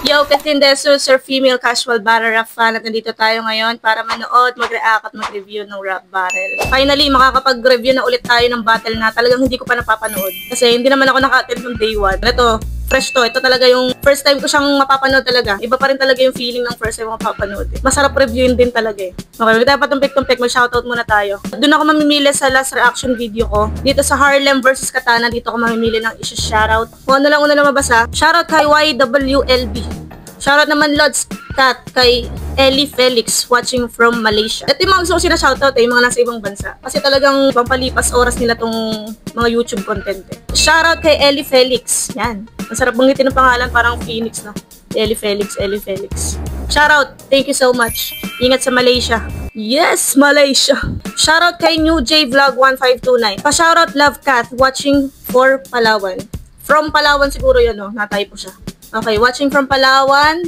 Yo, Kathleen Deso, Sir Female Casual Barrel Rap Fan, at nandito tayo ngayon para manood, mag-react at mag-review ng rap barrel. Finally, makakapag-review na ulit tayo ng battle na talagang hindi ko pa napapanood. Kasi hindi naman ako naka-attend ng day 1. Ito, fresh to. Ito talaga yung first time ko siyang mapapanood talaga. Iba pa rin talaga yung feeling ng first time ko mapapanood. Masarap reviewin din talaga eh. Okay, dapat tumpik-tumpik, mag-shoutout muna tayo. Doon ako mamimili sa last reaction video ko. Dito sa Harlem versus Katana, dito ako mamimili ng isa-shoutout. Kung ano lang una lumabas ha. Shoutout kay YWLB. Shoutout naman Lods Cat kay Ellie Felix watching from Malaysia. Ito yung mga gusto ko sina-shoutout yung mga nasa ibang bansa. Kasi talagang pampalipas oras nila tong mga YouTube content eh. Shoutout kay Ellie Felix. Yan. Ang sarap banggitin ng pangalan, parang Phoenix no. Ellie Felix, Ellie Felix. Shoutout. Thank you so much. Ingat sa Malaysia. Yes, Malaysia. Shoutout kay New J Vlog 1529. Pa-shoutout Love Cat watching for Palawan. From Palawan siguro yun no. Na-typo siya. Okay, watching from Palawan,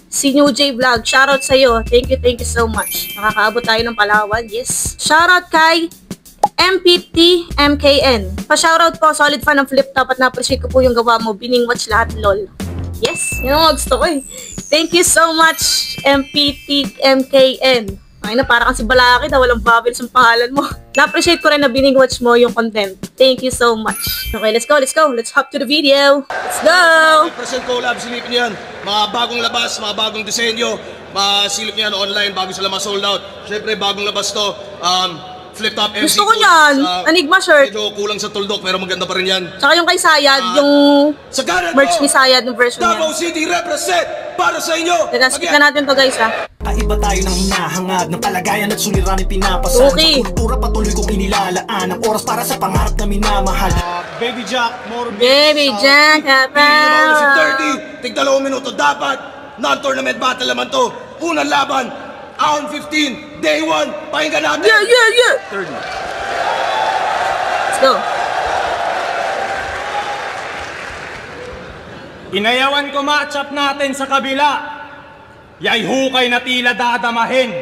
si New J Vlog. Shoutout sa'yo. Thank you so much. Nakakaabot tayo ng Palawan. Yes. Shoutout kay MPT MKN. Pa-shoutout po, solid fan ng Flip Top at na-appreciate ko po yung gawa mo. Bining-watch lahat, lol. Yes, yun ang gusto ko eh. Thank you so much, MPT MKN. Ay na, parang si Balaki na walang bubbles ang pangalan mo. Na-appreciate ko rin na bining-watch mo yung content. Thank you so much. Okay, let's go. Let's hop to the video. Let's go! 100% collab, silipin niyo yan. Mga bagong labas, mga bagong disenyo. Masilip niyo yan online bago sila ma-sold out. Siyempre, bagong labas to. Flip Top MC. Gusto ko yan. Enigma shirt. Medyo kulang sa tuldok pero maganda pa rin yan. Tsaka yung kay Sayad, yung merch ni Sayad, yung version niya. Davao City represent para sa inyo. Teka, skip na natin to guys ha. Iba tayo ng hinahangad ng kalagayan at suliranin pinapasan. Okay. Sa kultura patuloy kong inilalaan ang oras para sa pangarap na minamahal. Baby Jack, more Baby Jack, Hindi si 30, tig 2 minuto dapat. Non-tournament battle naman to. Unang laban, round 15, day 1, pakinggan natin. Yeah. 30. Let's go. Inayawan ko matchup natin sa kabila. Yay hukay na tila dadamahin.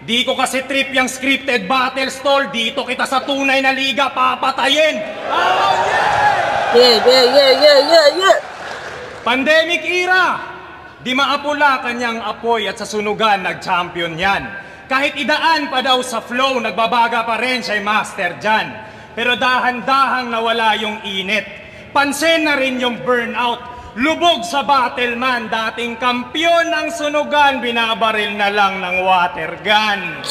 Di ko kasi trip yung scripted battle stall. Dito kita sa tunay na liga papatayin. Oh yeah! Yeah. Pandemic era. Di maapula kanyang apoy at sa sunugan nag-champion yan. Kahit idaan pa daw sa flow, nagbabaga pa rin siya'y master dyan. Pero dahan-dahang nawala yung init. Pansin na rin yung burnout. Lubog sa battle man, dating kampyon ng sunugan, binabaril na lang ng water gun.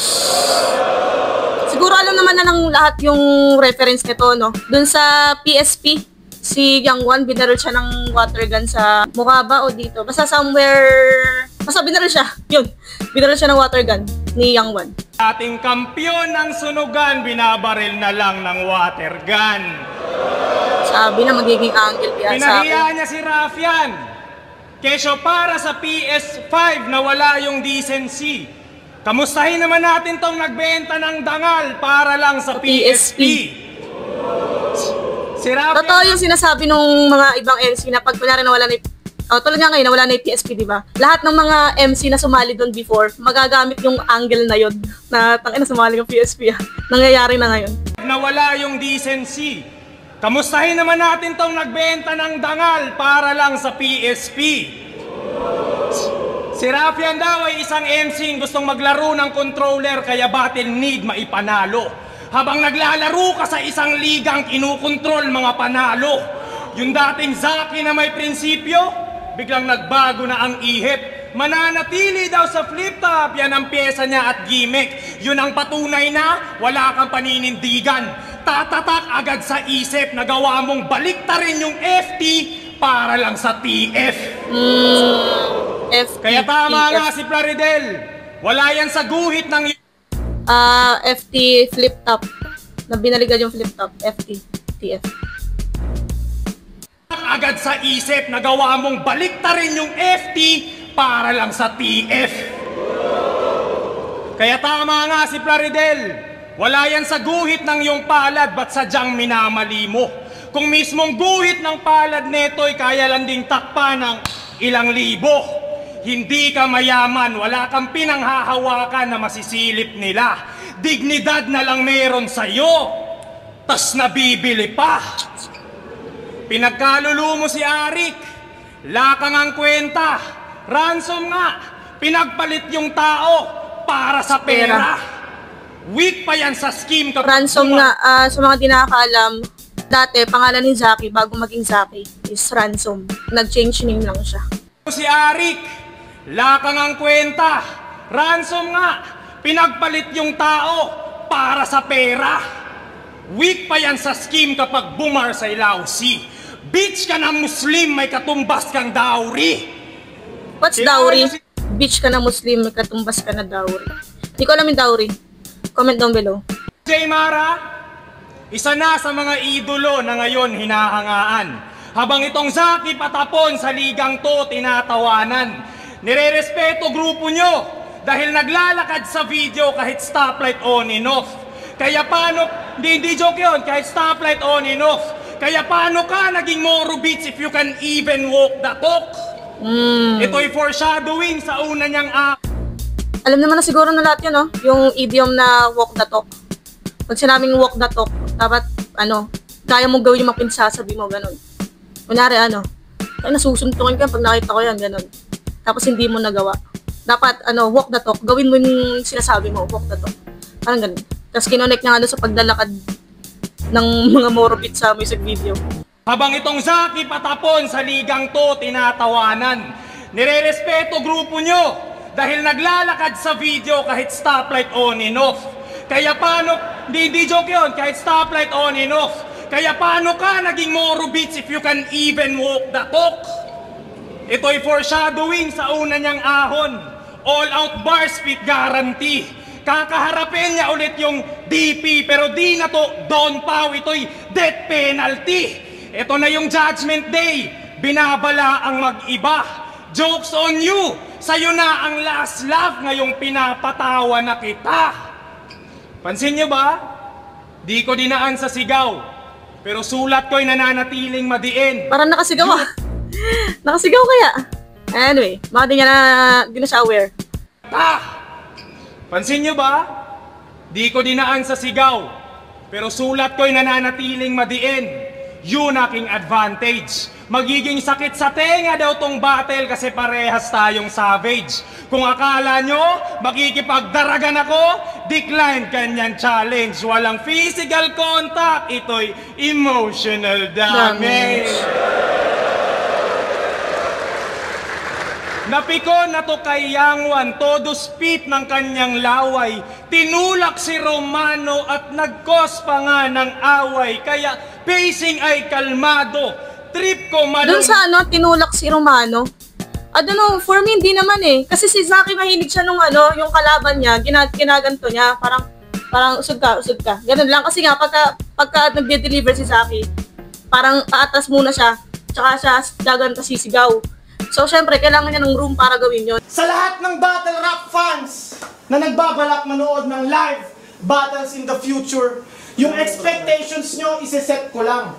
Siguro alam naman na ng lahat yung reference nito, no? Dun sa PSP, si Young One, binaril siya ng water gun sa mukha ba o dito? Basta somewhere, basta binaril siya. Yun, binaril siya ng water gun ni Young One. Dating kampyon ng sunugan, binabaril na lang ng water gun. Sabi na magiging angle kaya sa pinahiya niya si Rafian. Kesyo para sa PS5 na wala yung decency. Kamustahin naman natin tong nagbenta ng dangal para lang sa PSP. Si Rafian, totoo yung sinasabi nung mga ibang MC na pag kunyari nawala na tulad nga ngayon, nawala na yung PSP, di ba? Lahat ng mga MC na sumali doon before, magagamit yung angle na yun na tangina sumali ng PSP. Nangyayari na ngayon. Nawala yung decency. Kamustahin naman natin tong nagbenta ng dangal para lang sa PSP. Si Rafian daw ay isang MC gustong maglaro ng controller kaya battle need maipanalo. Habang naglalaro ka sa isang ligang kinukontrol mga panalo. Yung dating Zaki na may prinsipyo, biglang nagbago na ang ihip. Mananatili daw sa Flip Top, yan ang pyesa niya at gimmick. Yun ang patunay na wala kang paninindigan. Tatatak agad sa isip, nagawa mong baliktarin yung FT para lang sa TF. FT, kaya tama TF. nga si Plaridel. Wala yan sa guhit ng FT Flip Top. Na binaligan yung Flip Top. FT, TF. Agad sa isip, nagawa mong baliktarin yung FT para lang sa TF. Kaya tama nga si Plaridel. Wala yan sa guhit ng iyong palad, ba't sadyang minamali mo? Kung mismong guhit ng palad neto'y kaya lang ding takpa ng ilang libo. Hindi ka mayaman, wala kang pinanghahawakan na masisilip nila. Dignidad na lang meron sa'yo, tas nabibili pa. Pinagkalulu mo si Arik, lakang ang kwenta. ransom nga, pinagpalit yung tao para sa pera. Weak pa yan sa scheme kapag Ransom nga, sa mga di nakakaalam, dati pangalan ni Zaki bago maging Zaki is Ransom. Nag-change name lang siya. Si Arik, lakang ang kwenta. Ransom nga, pinagpalit yung tao para sa pera. Weak pa yan sa scheme kapag bumar sa ilawsi. Bitch ka na Muslim, may katumbas kang dowry. What's dowry? Bitch ka na Muslim, may katumbas ka na dowry. Hindi ko alam yung dowry. Comment down below. Jay Mara, isa na sa mga idolo na ngayon hinahangaan. Habang itong Zaki patapon sa ligang to tinatawanan. Nire-respeto grupo nyo dahil naglalakad sa video kahit stoplight on and off. Kaya paano, hindi joke yun, kahit stoplight on and off. Kaya paano ka naging Moro Beats if you can even walk the talk? Ito'y foreshadowing sa una niyang Alam naman na siguro na lahat yun, no? Yung idiom na walk the talk. Pag sinabing walk the talk, dapat, kaya mong gawin yung mapinsasabi mo, ganun. Kunyari, ay nasusuntukin ka pag nakita ko yan, ganun. Tapos hindi mo nagawa. Dapat, walk the talk. Gawin mo yung sinasabi mo, walk the talk. Parang ganun. Tapos kinonect niya sa paglalakad ng mga Moro Beats sa music video. Habang itong Zaki patapon sa ligang to tinatawanan. Nire-respeto grupo nyo dahil naglalakad sa video kahit stoplight on and off. Kaya paano, hindi joke yun, kahit stoplight on and off. Kaya paano ka naging Moro Beats if you can even walk the talk? Ito'y foreshadowing sa una niyang ahon. All out bar speed guarantee. Kakaharapin niya ulit yung DP pero di na to Don Pao, ito'y death penalty. Ito na yung judgment day. Binabala ang mag-iba. Joke's on you. Sa'yo na ang last laugh ngayong pinapatawa na kita. Pansin niyo ba? Di ko dinaan sa sigaw. Pero sulat ko'y nananatiling madiin. Parang nakasigaw Nakasigaw kaya? Anyway, baka di na siya aware. Pansin niyo ba? Di ko dinaan sa sigaw. Pero sulat ko'y nananatiling madiin. Yun aking advantage. Magiging sakit sa tenga daw tong battle kasi parehas tayong savage. Kung akala nyo, makikipagdaragan ako, decline kanyan challenge. Walang physical contact, ito'y emotional damage. Napikon na to kay Yangwan, todo speed ng kanyang laway. Tinulak si Romano at nag-cause pa nga ng away. Kaya pacing ay kalmado. Trip ko Doon sa tinulak si Romano. I don't know, for me hindi naman eh. Kasi si Zaki mahilig siya nung yung kalaban niya, ginaganto niya, parang usog ka. Ganun lang kasi nga pagka nagde-deliver si Zaki, parang paatas muna siya, tsaka siya gaganta sisigaw. So syempre kailangan niya ng room para gawin yun. Sa lahat ng battle rap fans na nagbabalak manood ng live battles in the future, yung expectations nyo ise-set ko lang.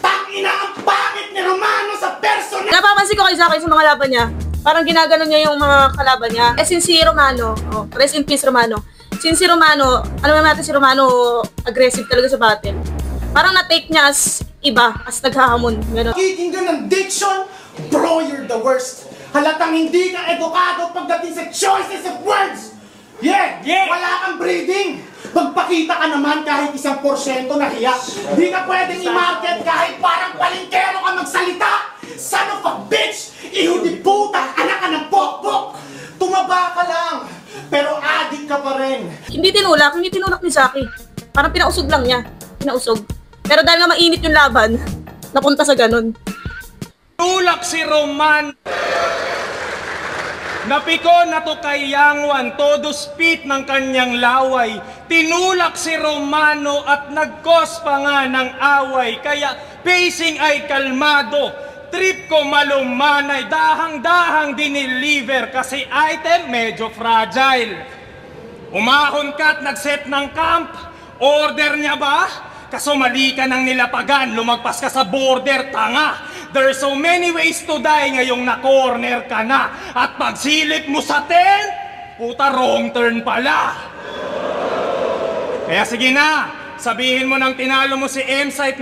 Tangina ang pangit ni Romano sa personal! Napapansin ko kay Zaki sa mga laban niya. Parang ginaganon niya yung mga kalaban niya. Since si Romano, rest in peace Romano. Since si Romano, alam natin si Romano, aggressive talaga sa battle. Parang na-take niya as iba, as naghahamon. Gano'n. Kikinggan ng diction, bro, you're the worst. Halatang hindi ka edukado pagdating sa choices of words. Yeah! Wala kang breathing. Magpakita ka naman kahit 1% na hiya. Di ka pwedeng i-market kahit parang palingkero ka magsalita. Son of a bitch! Ihudi puta! Anak ka ng pokpok! Tumaba ka lang! Pero adik ka pa rin. Hindi tinulak ni Zaki. Parang pinausog lang niya. Pinausog. Pero dahil nga mainit yung laban, napunta sa ganun. Tulak si Roman. Napikon na to kay Yangwan, todo speed ng kanyang laway. Tinulak si Romano at nag-cause pa nga ng away. Kaya pacing ay kalmado. Trip ko malumanay, dahang-dahang diniliver kasi item medyo fragile. Umahon ka at nag-set ng camp. Order niya ba? Kaso mali ka ng nilapagan, lumagpas ka sa border, tanga. There's so many ways to die ngayong na-corner ka na. At pagsilip mo sa tent, puta wrong turn pala. Kaya sige na, sabihin mo nang tinalo mo si M-Site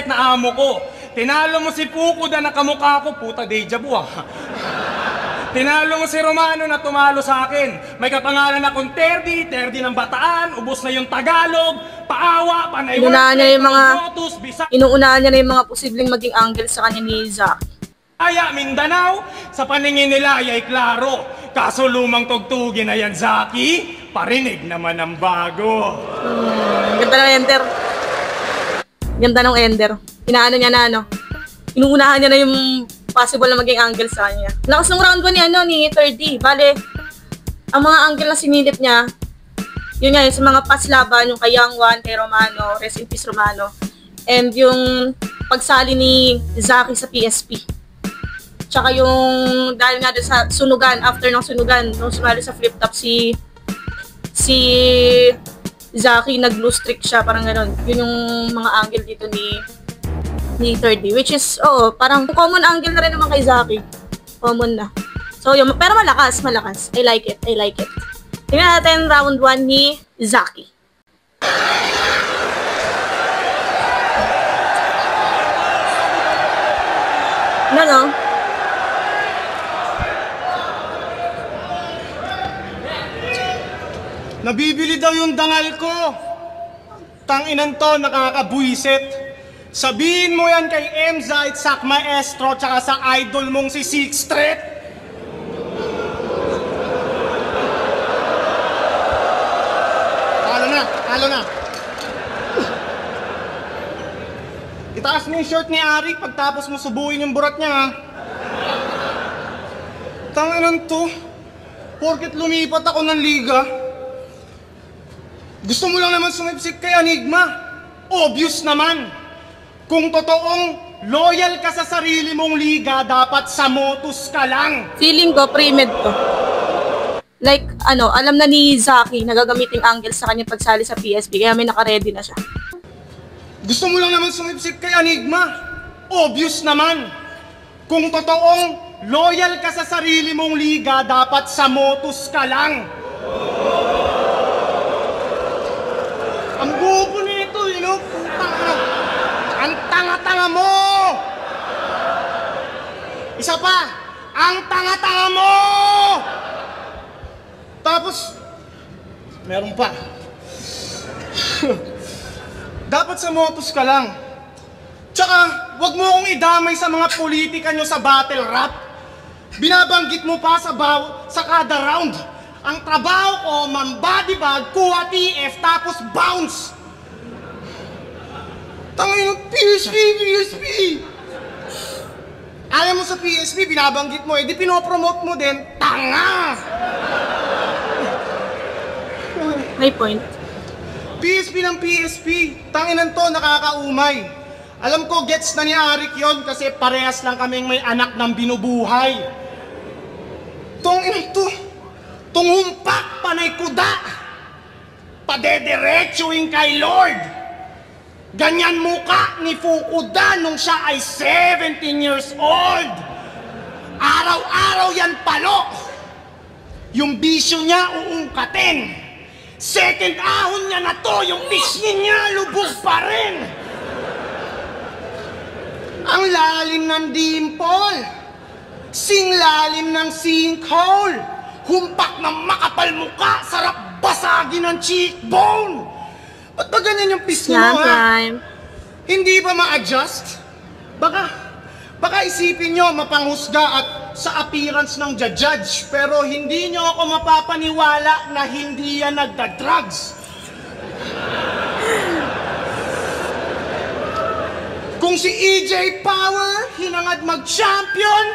na amo ko. Tinalo mo si Fukuda na kamukha ko, puta deja vu ah. Tinalo mo si Romano na tumalo sa akin. May kapangalan akong 30 ng Bataan, ubos na yung Tagalog, paawa, panay inuunahan niya na yung mga posibleng maging angle sa kanya ni Zack. Aya, Mindanao, sa paningin nila ay klaro. Kaso lumang tugtugin na yan, Zaki, parinig naman ang bago. Ganda ng ender. Ganda ng ender. Inaano niya na ano. Inuunahan niya na yung possible na maging angle sa kanya. Lakas ng round 1 ni 30. Bale, ang mga angle na sinilip niya, yun nga, yung sa mga past laban, yung kay Young One, kay Romano, rest in peace Romano, and yung pagsali ni Zaki sa PSP. Tsaka yung, dahil nga doon sa sunugan, after ng sunugan, nung sumali sa flip top si Zaki, nag-blue streak siya, parang gano'n. Yun yung mga angle dito ni 30, which is, parang common angle na rin naman kay Zaki. Common na. So, yun, pero malakas. I like it. Tingnan natin round 1 ni Zaki. No? Nabibili daw yung dangal ko. Tanginan to, nakakabuisit. Sabihin mo yan kay Emza at Sak Maestro tsaka sa idol mong si Six Street. Talo na. Itaas mo yung short ni Arik pagtapos mo subuin yung burat niya, ha? Tanginan to, porket lumipat ako ng liga, gusto mo lang naman sumipsip kay Enigma. Obvious naman. Kung totoong loyal ka sa sarili mong liga, dapat sa Motus ka lang. Feeling ko, pre-med to. Like, alam na ni Zaki na gagamitin angle sa kanya pagsali sa PSP, kaya may naka-ready na siya. Gusto mo lang naman sumipsip kay Enigma. Obvious naman. Kung totoong loyal ka sa sarili mong liga, dapat sa Motus ka lang. Ang bobo nito, ang tanga-tanga mo! Isa pa, ang tanga-tanga mo! Tapos, meron pa. Dapat sa Motus ka lang. Tsaka, wag mo akong idamay sa mga politika nyo sa battle rap. Binabanggit mo pa sa kada round. Ang trabaho ko, mambody bag, kuha TF, tapos bounce. Tangin ng PSP. Alam mo sa PSP, binabanggit mo, di pinopromote mo din, tanga! May point. PSP ng PSP, tanginan to, nakakaumay. Alam ko, gets na ni Arik yon kasi parehas lang kaming may anak ng binubuhay. Tanginan to, tungumpak panay kuda, padederechoing kay Lord. Ganyan muka ni Fukuda nung siya ay 17 years old. Araw-araw yan palo. Yung bisyo niya uungkatin. Second ahon niya na to, yung pisngi niya lubog pa rin. Ang lalim ng dimple, singlalim ng sinkhole, humpak ng makapal muka, sarap basagin ng cheekbone. Ba't ba ganyan yung pisngi mo, ha? Hindi ba ma-adjust? Baka isipin nyo mapanghusga at sa appearance ng judge, pero hindi nyo ako mapapaniwala na hindi yan nagda-drugs. Kung si EJ Power hinangad mag-champion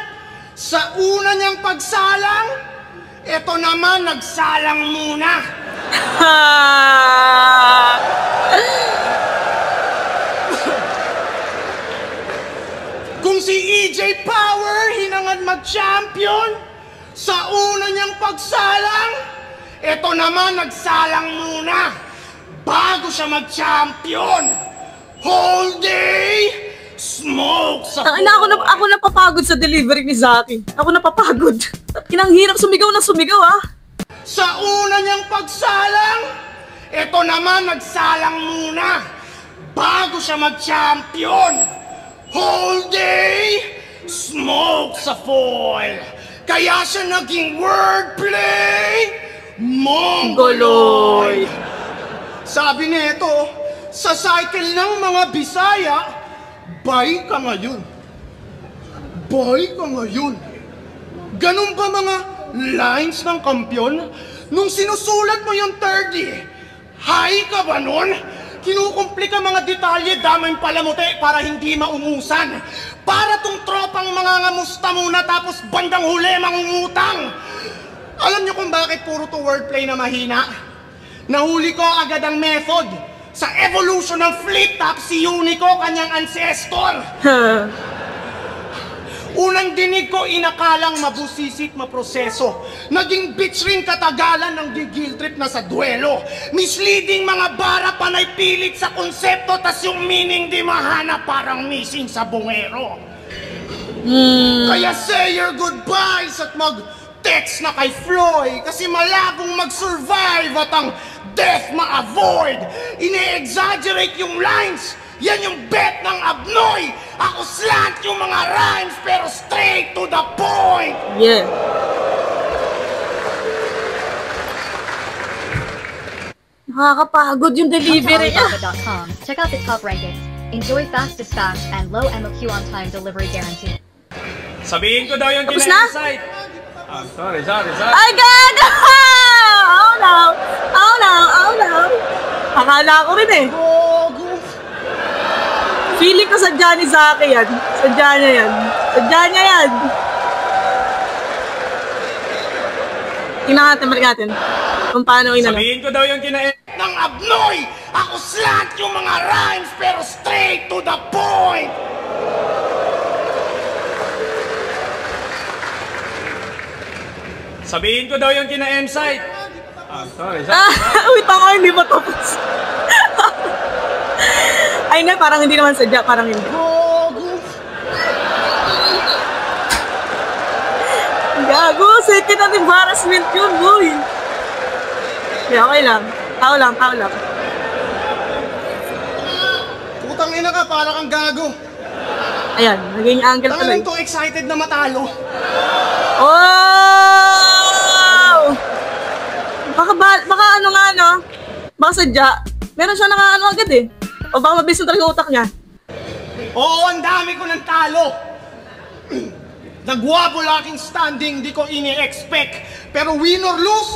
sa una niyang pagsalang, eto naman nagsalang muna. Kung si EJ Power hinangad mag-champion sa una niyang pagsalang, eto naman nagsalang muna bago siya mag-champion. Whole day, smoke sa Ako napapagod sa delivery ni Zaki. Ako napapagod. Kinanghirap sumigaw na sumigaw, ha? Sa una niyang pagsalang, eto naman nagsalang muna bago siya mag-champion. Whole day, smoke sa foil. Kaya siya naging wordplay Mongoloid. Sabi nito, sa cycle ng mga Bisaya, bay ka ngayon. Bay ka ngayon. Ganun ba mga lines ng kampyon? Nung sinusulat mo yung 30, hay ka ba nun? Kinukumplika mga detalye, daming palamuti para hindi maungusan. Para tong tropang mga ngamusta muna tapos bandang huli mangungutang. Alam niyo kung bakit puro to wordplay na mahina? Nahuli ko agad ang method. Sa evolution ng flip-top, si Unico, kanyang ancestor. Unang dinig ko, inakalang mabusisit maproseso. Naging bitch rin katagalan ng gigil trip na sa duelo. Misleading mga bara, panay pilit sa konsepto, tas yung meaning di mahanap, parang missing sa bungero. Kaya say your goodbyes at mag-text na kay Floyd, kasi malabong mag-survive at ang death ma-avoid. Ine-exaggerate yung lines. Yan yung bet ng Abnoy. Ako slant yung mga rhymes pero straight to the point. Yeah. Nakakapagod yung delivery niya. Alibaba.com. Check out the top rankings. Enjoy fast dispatch and low MOQ on time delivery guarantee. Sabihin ko daw yung Tapos na? kina-insight. Sorry. Ay, gaga! Oh no! Oh no! Oh no! Akala ko rin eh. Feeling ko sadya ni Zaki yan. Sadya niya yan. Sadya niya yan. Tingnan natin, balik natin. Kung paano inano. Sabihin ko daw yung kina-insight. Ng Abnoy, ako slant yung mga rhymes pero straight to the point. Sabihin ko daw yung kina-insight. Sorry. Wait ako, hindi mo tapos. Ay na, parang hindi naman sadya, parang hindi. Gago, second at embarrassment yun, boy. Yeah, okay lang. Tao lang. Putang ina ka, para kang gago. Ayan, naging angle tuloy. Tangan to excited na matalo. Oh! Baka ano nga, no? Baka sadya. Meron siya nakaano agad eh. O baka mabilis na talaga utak niya. Oo, ang dami ko ng talo. Nagwabol aking standing, di ko ini-expect. Pero win or lose,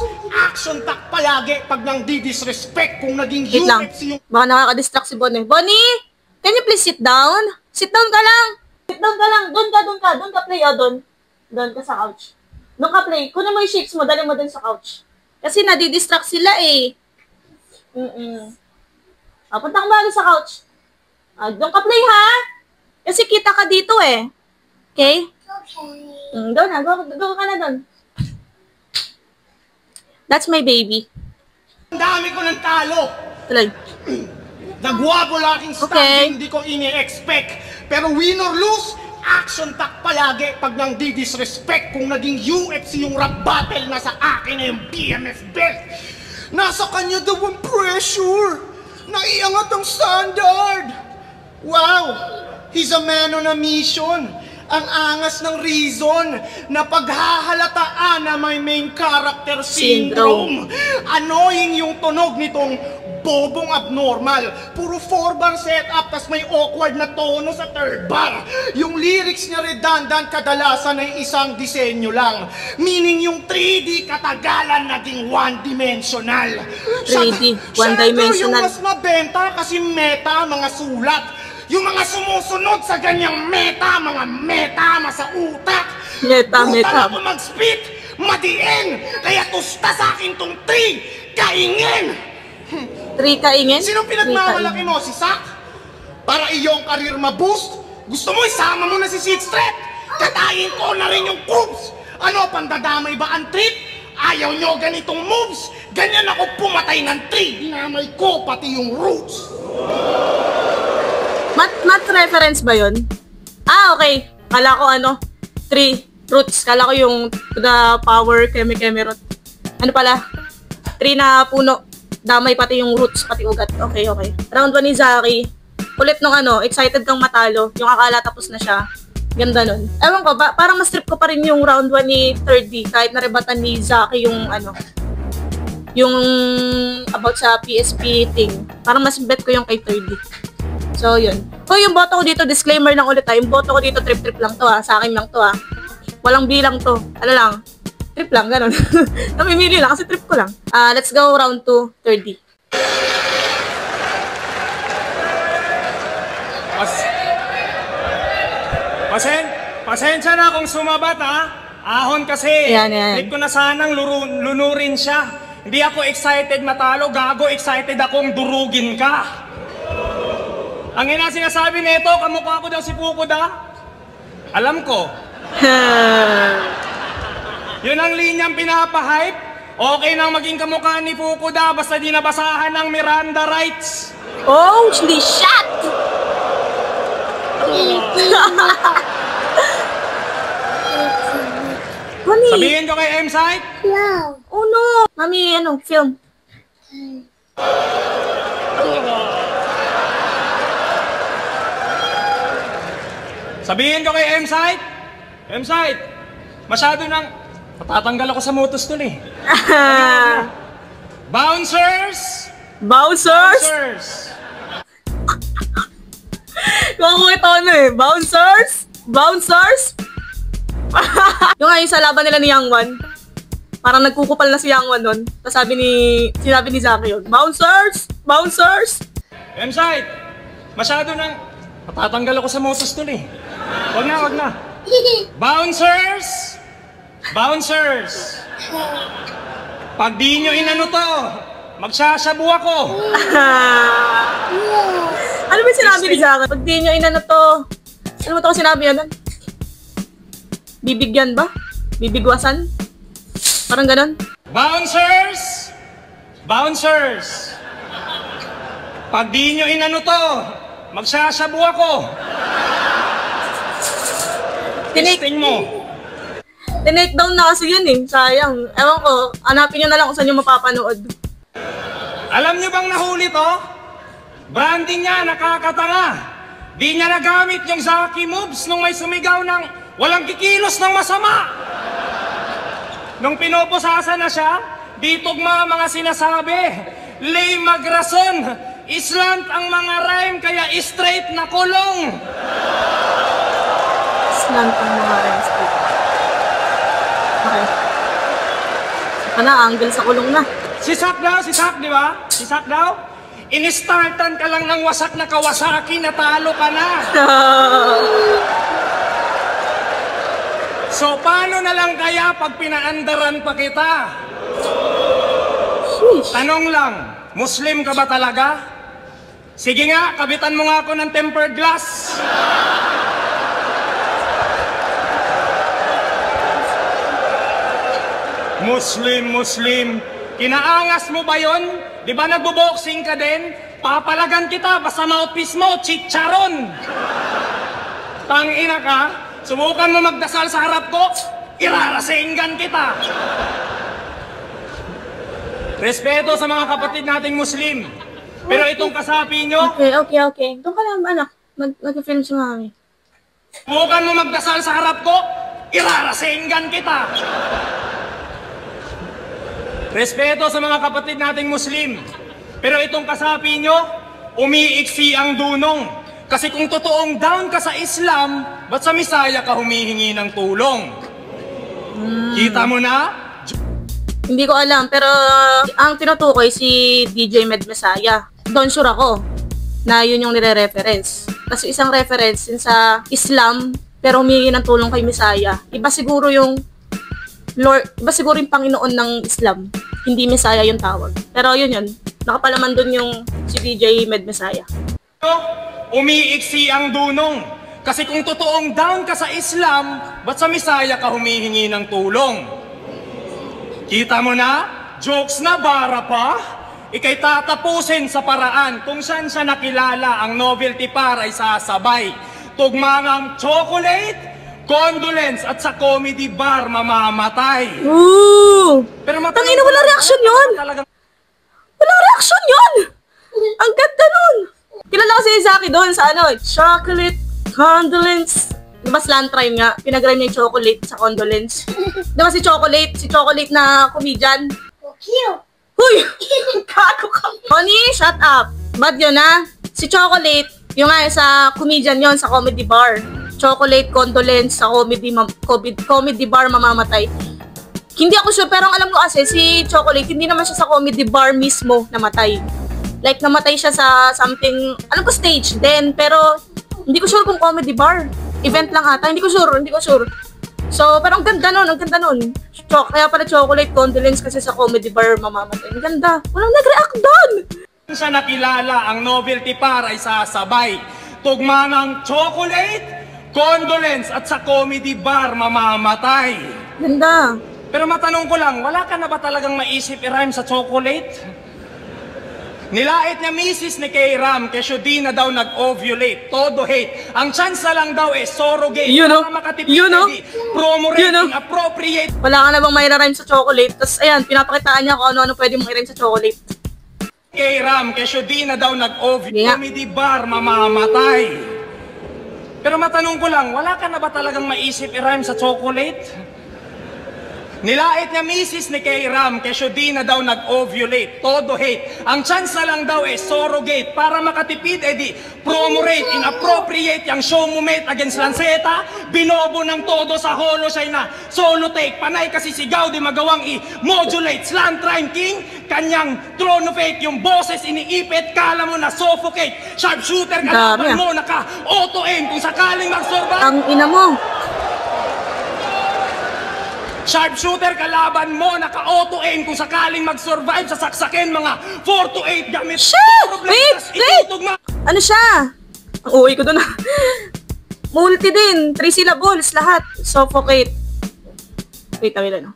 action tak palagi pag nang di-disrespect kung naging Wait lang. UFC yung... Baka nakaka-distract si Bonnie. Bonnie! Can you please sit down? Sit down ka lang! Sit down ka lang! Doon ka play, doon. Doon ka sa couch. Doon ka play. Kunin mo yung shapes mo, dali mo doon sa couch. Kasi nadi-distract sila eh. Punta ka ba sa couch? Doon ka play ha? Kasi kita ka dito eh. Okay? Doon na. Go ka na doon. That's my baby. Ang dami ko ng talo. Tuloy. Nagwabol aking standing, di ko ini-expect. Pero win or lose, action tak palagi pag nang di-disrespect. Kung naging UFC yung rap battle, nasa akin na yung BMF belt. Nasa kanya daw ang pressure. Naiangat ang standard. Wow! He's a man on a mission. Ang angas ng reason na paghahalataan na may main character syndrome. Annoying yung tunog nitong bobong abnormal. Puro 4-bar setup, tas may awkward na tono sa 3rd bar. Yung lyrics niya redundant, kadalasan ay isang disenyo lang. Meaning yung 3D katagalan naging one-dimensional. 3D, one-dimensional. Siya yung mas mabenta kasi meta mga sulat. Yung mga sumusunod sa ganyang meta, mga metama sa utak. Meta. Ako mag-spit, madiin. Kaya tusta sa akin tong 3, kaingin. 3 kaingin? Sinong pinagmamalaki mo? Si Sak? Para iyong karir ma-boost? Gusto mo isama mo na si Sixth Threat? Katayin ko na rin yung Cubes. Ano, pandadamay ba ang trip? Ayaw nyo ganitong moves? Ganyan ako pumatay ng 3. Dinamay ko pati yung Roots. Math reference ba yun? Okay. Kala ko 3 roots. Kala ko yung the power keme root. Ano pala? 3 na puno. Damay pati yung roots, pati ugat. Okay. Round 1 ni Zaki. Ulit nung excited kang matalo. Yung akala tapos na siya. Ganda nun. Ewan ko, parang mas trip ko pa rin yung round 1 ni 3D kahit narebatan ni Zaki yung ano, yung about sa PSP thing. Parang mas bet ko yung kay 3D. So, yun. Kung yung boto ko dito, disclaimer lang ulit ha, yung boto ko dito trip-trip lang to ha, sa akin lang to ha. Walang bilang to. Ano lang, trip lang, ganun. Namimili lang kasi trip ko lang. Let's go round 2, 3D. Pasensya na kung sumabat ha. Ahon kasi. Yan. Trip ko na sanang lunurin siya. Hindi ako excited matalo, gago. Excited akong durugin ka. Ang ina sinasabi nito, kamukha ko daw si Fukuda. Alam ko. Yun ang linyang pinapahype. Okay nang maging kamukha ni Fukuda basta di nabasahan ng Miranda rights. Oh, holy shit! Mami! Sabihin ko kay M-Site? No. Oh no! Mami, ano, film. Sabihin ko kay M-Site? M-Site, masyado nang... Patatanggal ako sa motostol eh. Bouncers! Bouncers? Bouncers! Kung ito ano eh, bouncers? Bouncers? Yung nga yung sa laban nila ni Yang Wan, parang nagkukupal na si Yang Wan nun. Tapos sinabi ni Zaki yun, Bouncers! Bouncers! M-Site, masyado nang... Patatanggal ako sa motostol eh. Wag na. Bouncers! Bouncers! Pag di nyo inano to, magsasabu ako. Ano ba sinabi ni Zaki? Pag di nyo inano to, ano ba ito sinabi yun? Bibigyan ba? Bibigwasan? Parang ganon? Bouncers! Bouncers! Pag di nyo inano to, magsasabu ako. Testing mo. Tinake down na kasi yun eh. Sayang. Ewan ko, hanapin nyo na lang kung saan nyo mapapanood. Alam nyo bang nahuli to? Branding niya, nakakatanga. Di niya nagamit yung Zaki moves nung may sumigaw ng walang kikilos ng masama. Nung pinoposasa na siya, di tugma mga sinasabi. Lay magrason, islant ang mga rhyme kaya straight na kulong. Islant ang mga rhyme straight. Okay. Saka na, angle sa kulong na. Si Sak di ba? Si Sak daw? Inistartan ka lang ng wasak na Kawasaki, natalo ka na. So, paano na lang kaya pag pinaandaran pa kita? Sheesh. Tanong lang, Muslim ka ba talaga? Sige nga, kabitan mo nga ako ng tempered glass. Muslim. Kinaangas mo ba yon? Di ba nagbo-boxing ka din? Papalagan kita, basta mouthpiece mo, chicharon. Tangina ka, subukan mo magdasal sa harap ko, irarasinggan kita. Respeto sa mga kapatid nating Muslim. Pero itong kasapi nyo, Okay. Doon ka lang, anak. Nag-film si mami. subukan mo magdasal sa harap ko, irarasinggan kita. Respeto sa mga kapatid nating Muslim. Pero itong kasapi nyo, umiiksi ang dunong. Kasi kung totoong down ka sa Islam, ba't sa Misaya ka humihingi ng tulong? Kita mo na? Hindi ko alam, pero ang tinutukoy si DJ Med Messiah. Don't sure ako na yun yung nire-reference. Kasi isang reference yun sa Islam, pero humingi ng tulong kay Messiah. Iba siguro yung Lord, iba siguro yung Panginoon ng Islam. Hindi Messiah yung tawag. Pero yun. Nakapalaman dun yung si DJ Med Messiah. Umiiksi ang dunong. Kasi kung totoong down ka sa Islam, ba't sa Misaya ka humihingi ng tulong? Kita mo na? Jokes na, bara pa? Ika'y tatapusin sa paraan kung saan siya nakilala ang novelty par ay sasabay. Tugmangang chocolate, condolence at sa comedy bar mamamatay. Ooh! Pero Tangina, walang reaction yun! Walang reaction yun! Ang ganda nun! Kilala ko si Zaki doon sa chocolate, condolence, Diba slant rhyme nga, pinag-rhyme niya yung chocolate sa condolence. Diba si chocolate na comedian? Huy! Kago ka. Honey, shut up. Bad yun ha? Si chocolate, yung nga sa comedian yon sa comedy bar. Chocolate condolence sa comedy bar mamamatay. Hindi ako sure, pero ang alam ko kasi si chocolate, hindi naman siya sa comedy bar mismo namatay. Like namatay siya sa something, alam ko stage din, pero hindi ko sure kung comedy bar. Event lang ata, hindi ko sure. So, pero ang ganda nun. Kaya pala chocolate condolence kasi sa comedy bar mamamatay. Ang ganda. Walang nag-react doon. Sa nakilala, ang novelty para ay sasabay. Tugma ng chocolate, condolence at sa comedy bar mamamatay. Ganda. Pero matanong ko lang, wala ka na ba talagang maisip i-rhyme sa chocolate? Nilait niya misis ni K-Ram, kesyo di na daw nag-ovulate. Todo hate. Ang chance na lang daw surrogate. Para makatipid promo rating, appropriate. Wala ka na bang may rhyme sa chocolate? Tapos ayan, pinapakitaan niya kung ano-ano pwede mong i-rhyme sa chocolate. K-Ram, kesyo di na daw nag-ovulate. Comedy bar, mamamatay. Pero matanong ko lang, wala ka na ba talagang maisip i-rhyme sa chocolate? Nilait niya misis ni K-Ram, kesyo di na daw nag-ovulate. Todo hate. Ang chance na lang daw surrogate. Para makatipid, promo rate, inappropriate yung show mo mate against Lanceta. Binobo ng todo sa holo siya na solo take. Panay kasi sigaw, di magawang i-modulate. Slant rhyme king, kanyang throne of fate. Yung boses iniipit, kala mo na suffocate. Sharpshooter, kalaban mo, naka-auto aim. Kung sakaling mag-survive. Ang ina mo. Sharpshooter, kalaban mo, naka-auto-aim kung sakaling mag-survive sa saksakin, mga 4 to 8 gamit. Wait! Ano siya? Ang uwi ko doon. Multi din. 3 syllables lahat. Suffocate. Wait, ano?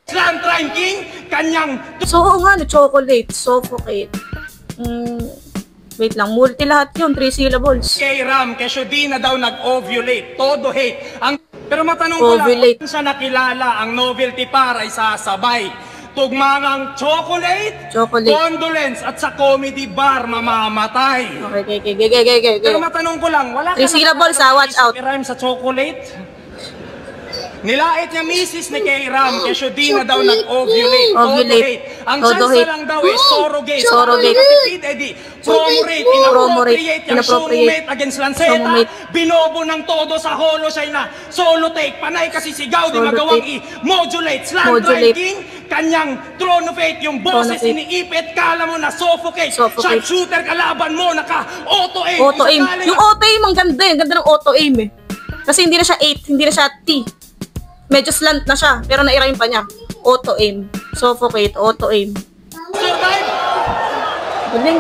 Slant rhyme king, kanyang... So, oo nga, chocolate. Suffocate. Wait lang, multi lahat yun. 3 syllables. K-Ram, kesyo di na daw nag-ovulate. Todo hate. Pero matanong ko lang, sa nakilala, ang novelty para ay sasabay. Tugma ng chocolate, condolence at sa comedy bar mamamatay. Okay. Pero matanong ko lang, wala ka 3 syllables watch out. I-rhyme sa chocolate? Nilait niya misis ni K-Ram, kesyo di na daw nag-ovulate. Ang chance na lang daw surrogate. Katipid, promo rate, inappropriate yung show mo mate against Lanceta. Binobo ng todo sa holo siya na solo take. Panay kasi sigaw, di magawang i-modulate. Slant king, kanyang throne of fate. Yung boses iniipit, kala mo na suffocate. Sharpshooter, kalaban mo, naka-auto aim. Yung auto aim, ang ganda eh. Ganda ng auto aim eh. Kasi hindi na siya 8, hindi na siya T. Medyo slant na siya, pero na-rhyme pa niya. Auto-aim. Suffocate, auto-aim. Survive! Galing.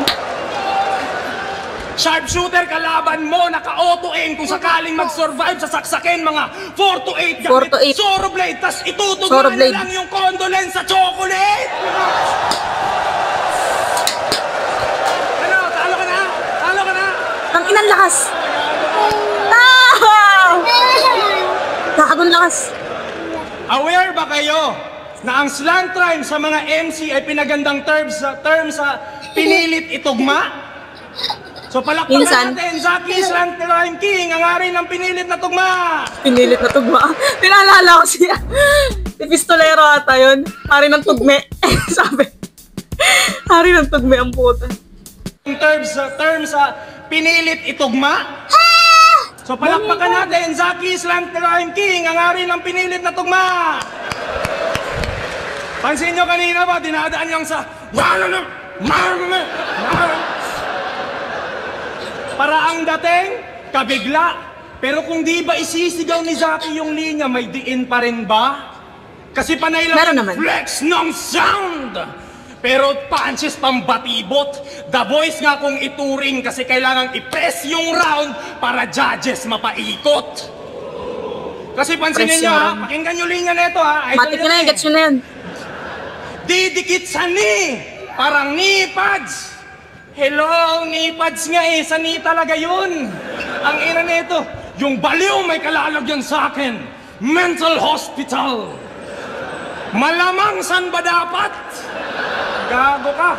Sharpshooter, kalaban mo, naka-auto-aim kung sakaling mag-survive sa saksakin, mga 4 to 8 4 to 8. Soroblade, tas itutugma na lang yung condolence sa chocolate! Ano, talo ka na? Ang inang lakas! Kakagon lakas! Aware ba kayo na ang slant rhyme sa mga MC ay pinagandang term sa pinilit itugma? So palakpakan natin, Zaki Slant Rhyme King, ang ari ng pinilit na tugma! Pinilit na tugma? Pinaalala ko siya. Si Pistolero ata yun. Hari ng tugme. Sabi. Hari ng tugme ang puta. Term sa pinilit itugma? So palakpakan natin, Zaki Slant Rhyme King, ang ari ng pinilit na tugma! Pansin nyo kanina ba, dinadaan yung sa... Para ang dating, kabigla. Pero kung di ba isisigaw ni Zaki yung linya, may diin pa rin ba? Kasi panay lang flex ng sound! Pero punches pambatibot. The voice nga kung ituring kasi kailangang i-press yung round para judges mapaikot. Kasi pansinin nyo ha, pakinggan nyo linya na ito ha. Matik nyo na yan, gets nyo na yan. Didikit sa ni, parang ni pads. Hello, ni pads nga eh, sa ni talaga yun. Ang ina nito, yung baliw may kalalagyan sa akin. Mental hospital. Malamang san ba dapat? Gago ka.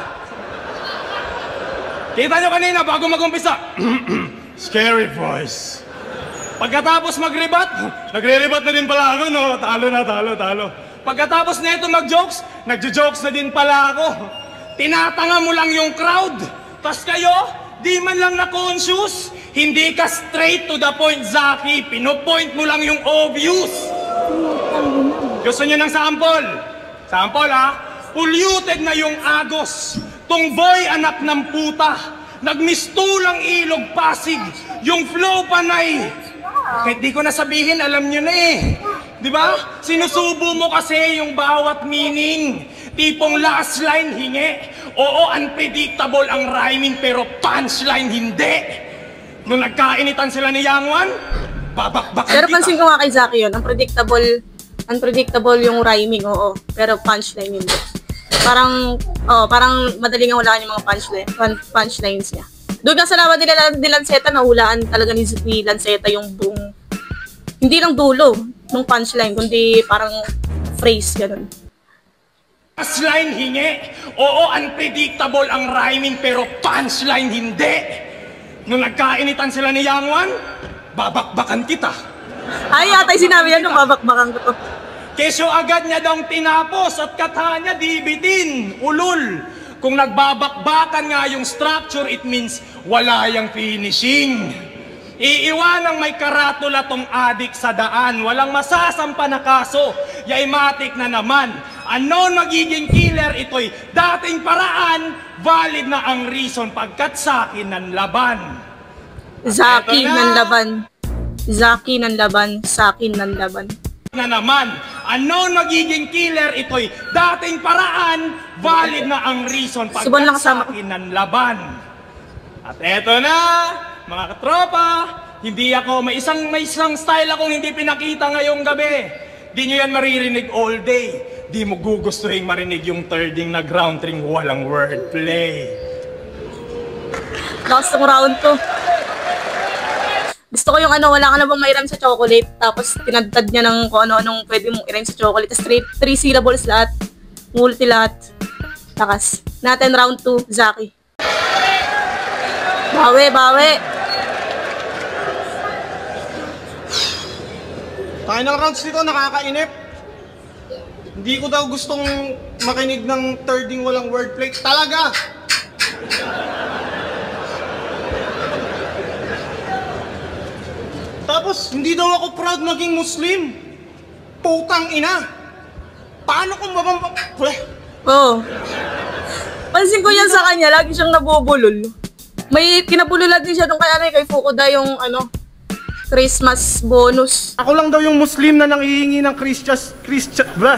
Kita nyo kanina bago mag-umpisa. Scary voice. Pagkatapos mag-rebat, nagre-rebat na din pala ako, no? Talo. Pagkatapos na ito mag-jokes, nagjo-jokes na din pala ako. Tinatanga mo lang yung crowd. Tas kayo, di man lang na-conscious. Hindi ka straight to the point, Zaki. Pinopoint mo lang yung obvious. Gusto nyo ng sample? Sample, ha? Polluted na yung Agos. Tong boy anak ng puta. Nagmistulang Ilog Pasig. Yung flow panay. Kahit di ko na sabihin, alam nyo na eh. Di ba? Sinusubo mo kasi yung bawat meaning. Tipong last line, hingi. Oo, unpredictable ang rhyming pero punchline, hindi. Nung nagkainitan sila ni Yangwan, babakbakan Pero kita. pansin ko nga kay Zaki yun, unpredictable yung rhyming, oo. Pero punchline hindi. Parang madaling ang hulaan yung mga punchlines niya. Doon nga sa lawa ni Lanceta, nahulaan talaga ni Lanceta yung buong, hindi lang dulo ng punchline, kundi parang phrase, ganun. Last line, hingi. Oo, unpredictable ang rhyming pero punchline, hindi. Nung nagkainitan sila ni Yangwan, babakbakan kita. Ay, atay sinabi yan nung babakbakan ko to. Kesyo agad niya daw tinapos at kata niya dibitin, ulul. Kung nagbabakbakan nga yung structure, it means wala yung finishing. Iiwanang may karatula tong adik sa daan, walang masasampa na kaso, yaimatik na naman. Unknown magiging killer, ito'y dating paraan, valid na ang reason pagkat sa akin ng laban. Zaki Eto na. ng laban. Zaki ng laban, sa akin ng laban. Na naman, unknown magiging killer, ito'y dating paraan, valid na ang reason Subukan lang pagkat sa kasama ko. akin ng laban. At eto na, mga katropa, hindi ako, may isang style akong hindi pinakita ngayong gabi. Di nyo yan maririnig all day. Di mo gugustuhin marinig yung thirding na ground ring, walang wordplay. Last ng round to. Gusto ko yung wala ka na bang mairam sa chocolate, tapos tinadtad niya ng kung ano-anong pwede mong i-rhyme sa chocolate, tapos 3 syllables lahat, multi lahat. Takas. Natin round 2, Zaki. Bawi. Tayo ng rounds dito, nakakainip. Hindi ko daw gustong makinig ng thirding walang wordplay. Talaga! Tapos, hindi daw ako proud maging Muslim. Putang ina! Paano kung Oo. Pansin ko yan sa kanya, lagi siyang nabubulol. May kinabululan din siya nung kay Fukuda yung Christmas bonus. Ako lang daw yung Muslim na nanghihingi ng blah.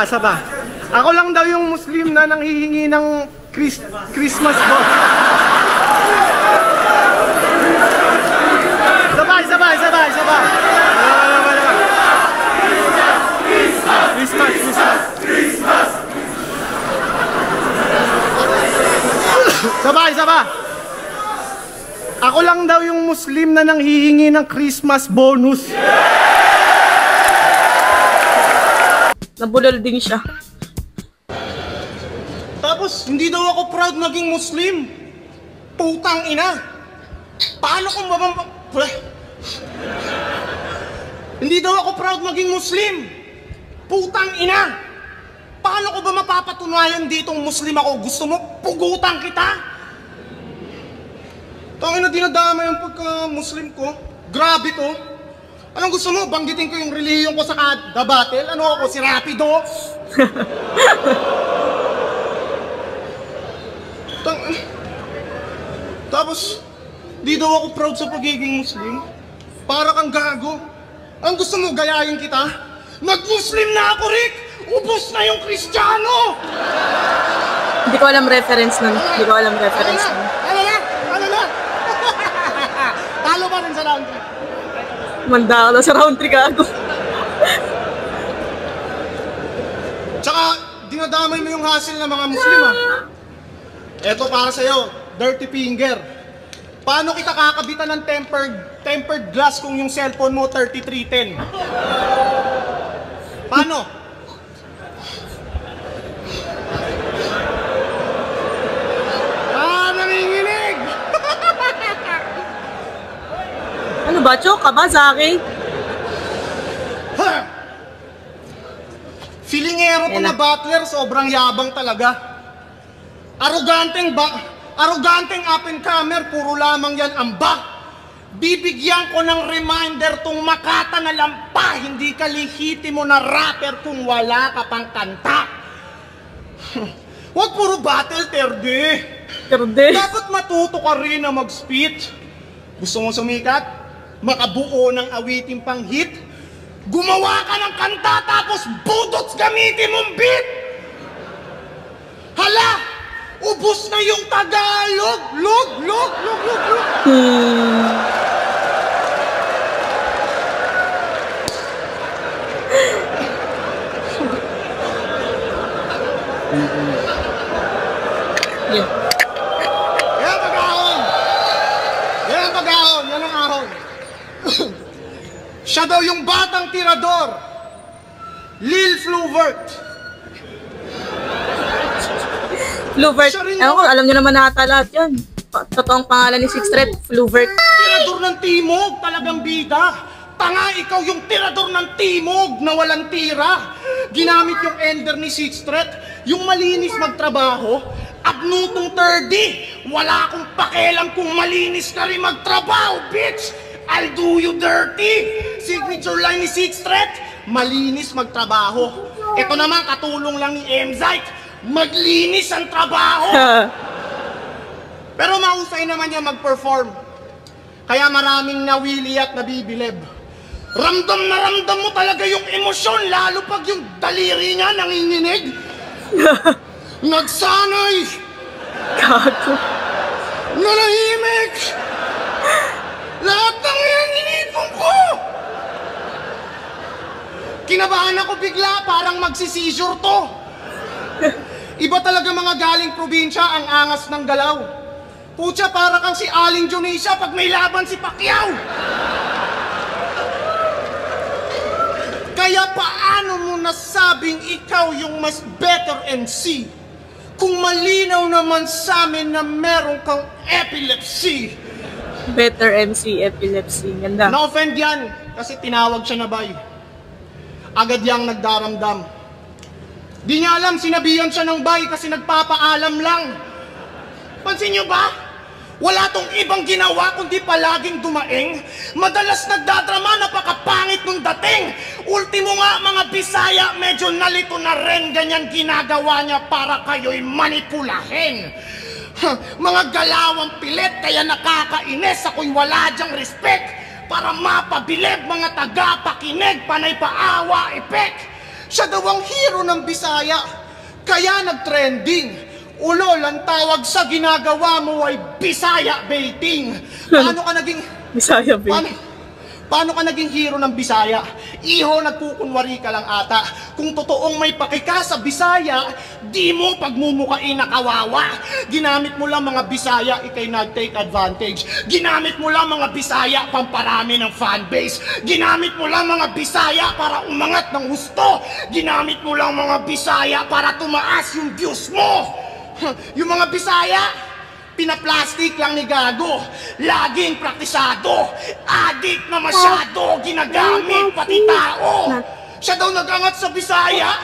Saba. Ako lang daw yung Muslim na nanghihingi ng Christmas bonus. Sabay. Christmas. Sabay. Ako lang daw yung Muslim na nanghihingi ng Christmas bonus. Nabulol din siya. Tapos, hindi daw ako proud maging Muslim. Putang ina. Paano kung Hindi daw ako proud maging Muslim. Putang ina. Paano ko ba mapapatunayan ditong Muslim ako? Gusto mo pugutan kita? Tangina, dinadama yung pagka-Muslim ko. Grabe to. Anong gusto mo? Banggitin ko yung relihiyon ko sa The Battle? Ano ako? Si Rapido? Tapos, di daw ako proud sa pagiging Muslim. Para kang gago. Ang gusto mo, gayahin kita? Nag-Muslim na ako, Rick! Ubus na yung Kristiyano! Hindi ko alam reference nun. Ano na? Talo pa rin sa round 3. Manda ako sa round 3 gago. Tsaka, dinadamay mo yung hassle ng mga Muslim, ha? Eto para sa'yo, dirty finger. Paano kita kakabitan ng tempered glass kung yung cellphone mo 3310? Paano? Ano ba? Choke ka ba sa akin? Ha! Feelingero to Ayan na battler, sobrang yabang talaga. Aroganteng up and comer, puro lamang yan amba. Bibigyan ko ng reminder tong Makata na lampa, hindi ka lehitimo na rapper kung wala ka pang kanta. Huwag puro battle, Terde. Dapat matuto ka rin na mag-spit. Gusto mo sumikat? Makabuo ng awiting pang hit? Gumawa ka ng kanta tapos budots gamitin mong beat! Hala! Ubus na yung Tagalog! Log! Yeah. Yan ang ahon! Yan ang ahon! Siya daw yung batang tirador! Lil Fluvert! Fluvert. Siya rin Ewan ko, alam niyo naman nata lahat yan. Totoong pangalan ni Sixth Threat, Fluvert. Tirador ng Timog, talagang bida. Tanga, ikaw yung tirador ng Timog na walang tira. Ginamit yung ender ni Sixth Threat, yung malinis magtrabaho. Abnutong 30, wala akong pakialam kung malinis ka rin magtrabaho, bitch! I'll do you dirty! Signature line ni Sixth Threat, malinis magtrabaho. Ito naman, katulong lang ni Emzite, maglinis ang trabaho! Pero mahusay naman niya mag-perform. Kaya maraming nawili at nabibilib. Ramdam na ramdam mo talaga yung emosyon, lalo pag yung daliri niya nanginginig. Nagsanay! Gago. Nanahimik! Lahat ng yan inipon ko! Kinabahan ako bigla, parang magsi-seizure to. Iba talaga mga galing probinsya ang angas ng galaw. Pucha, para kang si Aling Dionisia pag may laban si Pacquiao. Kaya paano mo nasabing ikaw yung mas better MC kung malinaw naman sa amin na meron kang epilepsy? Better MC, epilepsy. Ganda. Na-offend yan kasi tinawag siya na bay. Agad yang nagdaramdam. Di niya alam, sinabihan siya ng bay kasi nagpapaalam lang. Pansin niyo ba? Wala tong ibang ginawa kundi palaging dumaing. Madalas nagdadrama, napakapangit nung dating. Ultimo nga mga Bisaya, medyo nalito na rin. Ganyan ginagawa niya para kayo'y manipulahin. Mga galawang pilit, kaya nakakainis. Ako'y wala dyang respect. Para mapabilib mga tagapakinig, panay paawa, epek. Siya daw ang hero ng Bisaya, kaya nag-trending. Ulol, ang tawag sa ginagawa mo ay Bisaya baiting. Paano ka naging... Bisaya baiting. Paano ka naging hero ng Bisaya? Iho, nagkukunwari ka lang ata. Kung totoong may pakika sa Bisaya, di mo pagmumukain na kawawa. Ginamit mo lang mga Bisaya, ikay nag-take advantage. Ginamit mo lang mga Bisaya, pamparami ng fanbase. Ginamit mo lang mga Bisaya para umangat ng husto. Ginamit mo lang mga Bisaya para tumaas yung views mo. Yung mga Bisaya, pinaplastic lang ni Gago. Laging praktisado. Adik na masyado, ginagamit pati tao. Siya daw nagangat sa Bisaya,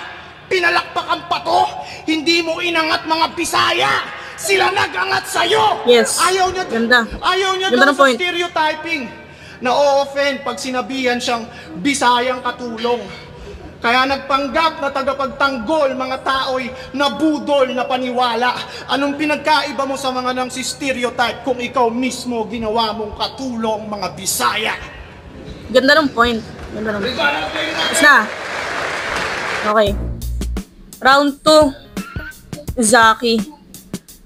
pinalakpakan pa to. Hindi mo inangat mga Bisaya. Sila nagangat sa'yo. Yes. Ayaw niya, ganda. Ayaw niya Ganda daw ng sa point. stereotyping. Na-offend pag sinabihan siyang Bisayang katulong. Kaya nagpanggap na tagapagtanggol mga tao'y nabudol na paniwala. Anong pinagkaiba mo sa mga nang si stereotype kung ikaw mismo ginawa mong katulong mga Bisaya? Ganda ng point. Ganda ng point. Tapos na. Okay. Round 2. Zaki.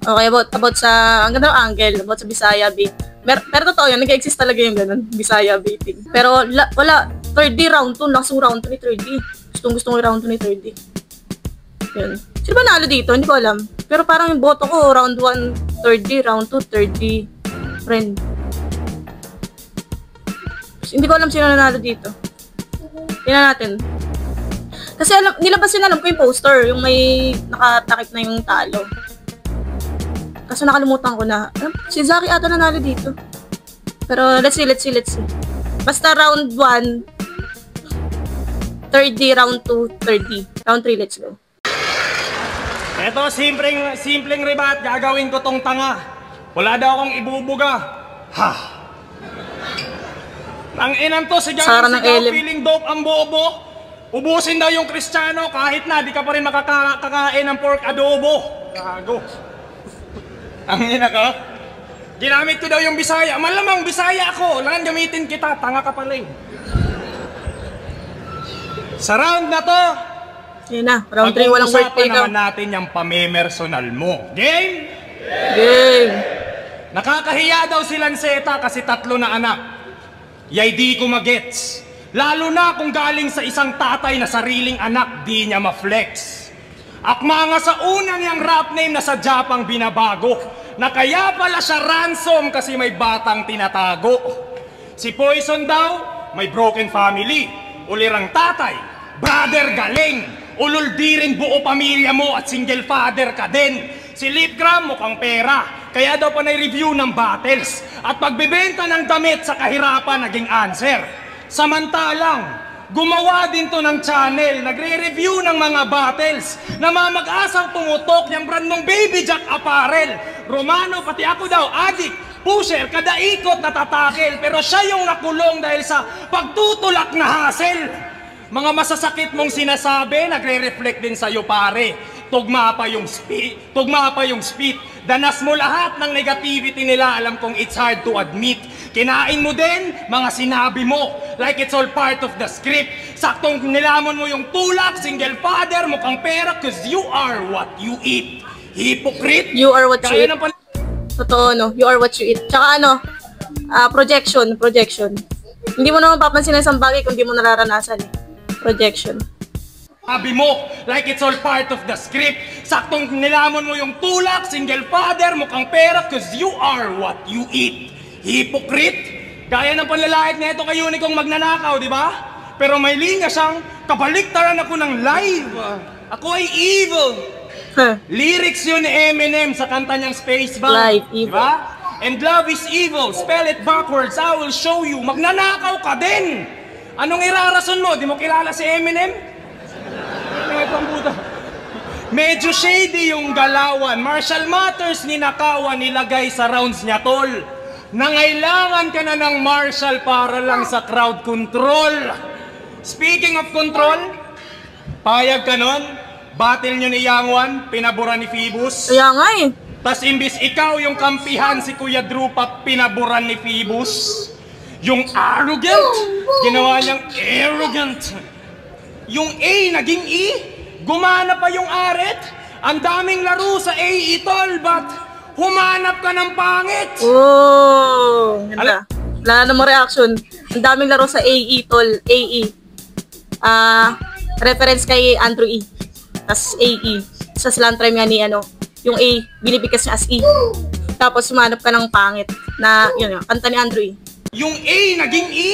Okay, about sa... Ang ganda ng angle. About sa Bisaya beat. Pero totoo yan. Nag-exist talaga yung ganun. Bisaya beating. Pero wala. 3D round 2. Lakas yung round 2 ni 3D. Gusto ko yung round 2 ni 3D. Yun. Sino ba nalo dito? Hindi ko alam. Pero parang yung boto ko, round 1, 3D, round 2, 3D. Friend. Hindi ko alam sino nanalo dito. Tingnan natin. Kasi nilabas yun, alam ko yung poster. Yung may nakatakip na yung talo. Kasi nakalimutan ko na. Si Zaki ata nanalo dito. Pero let's see. Basta round 1, third D, round 2, third D. Round 3, let's go. Eto, simpleng ribat, gagawin ko tong tanga. Wala daw akong ibubuga. Ha! Ang inam to, sigaw, feeling dope ang bobo. Ubusin daw yung Kristiyano kahit na di ka pa rin makakakain ng pork adobo. Gago. Ang ina ka. Ginamit ko daw yung Bisaya. Malamang Bisaya ako. Langan gamitin kita. Tanga ka pala eh. Sa round na to, yun na, round 3 walang birthday ka. naman natin yung pamemersonal mo. Game? Game. Nakakahiya daw si Lanceta kasi 3 na anak. Yay di ko magets. Lalo na kung galing sa isang tatay na sariling anak, di niya ma-flex. Akma nga sa unang yung rap name na sa Japang binabago, na kaya pala siya ransom kasi may batang tinatago. Si Poison daw, may broken family, ulirang tatay, brother galing, ulul di rin buo pamilya mo at single father ka din. Si Lipgram mukhang pera, kaya daw pa na-review ng battles, at pagbebenta ng damit sa kahirapan naging answer. Samantalang, gumawa din to ng channel, nagre-review ng mga battles, na mamag-asang tumutok yung brand ng Baby Jack Apparel. Romano, pati ako daw, addict, pusher, kada ikot natatakil, pero siya yung nakulong dahil sa pagtutulak na hassle. Mga masasakit mong sinasabi, nagre-reflect din sa'yo pare. Tugma pa yung spit. Danas mo lahat ng negativity nila, alam kong it's hard to admit. Kinain mo din mga sinabi mo, like it's all part of the script. Saktong nilamon mo yung tulak, single father, mukhang pera, cause you are what you eat. Hypocrite! You are what you eat. Totoo, no? You are what you eat. Tsaka ano, projection. Hindi mo naman papansin na isang bagay kung di mo nararanasan eh. Projection. Sabi mo, like it's all part of the script. Saktong nilamon mo yung tulak, single father, mukhang pera, cause you are what you eat. Hypocrite! Gaya ng panlalait na ito kay Unicong magnanakaw, di ba? Pero may linya siyang, kabaliktaran ako ng live. Ako ay evil. Lyrics yun ni Eminem sa kanta niyang Spacebound. Live, evil. Diba? And love is evil. Spell it backwards, I will show you. Magnanakaw ka din. Anong irarason mo? Di mo kilala si Eminem? Medyo shady yung galawan. Martial Matters ninakawan nilagay sa rounds niya, tol. Nangailangan ka na ng martial para lang sa crowd control. Speaking of control, payag ka nun, battle nyo ni Young One, pinabura ni Phoebus. Kaya nga eh. Tas imbis ikaw yung kampihan, si Kuya Drupa, pinaburan ni Phoebus. Yung arrogant, ginawa niyang arrogant. Yung A naging E, gumana pa yung aret. Ang daming laro sa AE, tol, but humanap ka ng pangit. Oh, ganda. Wala na mo reaction. Ang daming laro sa AE, tol. AE. Reference kay Andrew E. Tas AE. Sa slant rhyme nga ni ano, yung A, binibigas niya as E. Tapos humanap ka ng pangit. Na, yun, kanta ni Andrew E. Yung A naging E,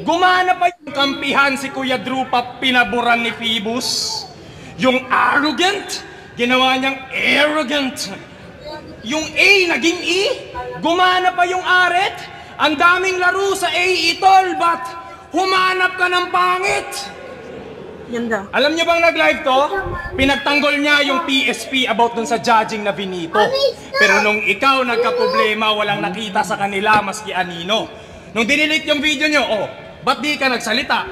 gumana pa yung kampihan, si Kuya Drupa, pinaburan ni Phoebus. Yung arrogant, ginawa niyang arrogant. Yung A naging E, gumana pa yung aret. Ang daming laro sa AE, tol, but humanap ka ng pangit. Ganda. Alam niyo bang nag-live to? Pinagtanggol niya yung PSP about dun sa judging na Vinito. Pero nung ikaw nagka-problema, walang nakita sa kanila maski anino. Nung dinilit yung video nyo, oh, ba't di ka nagsalita?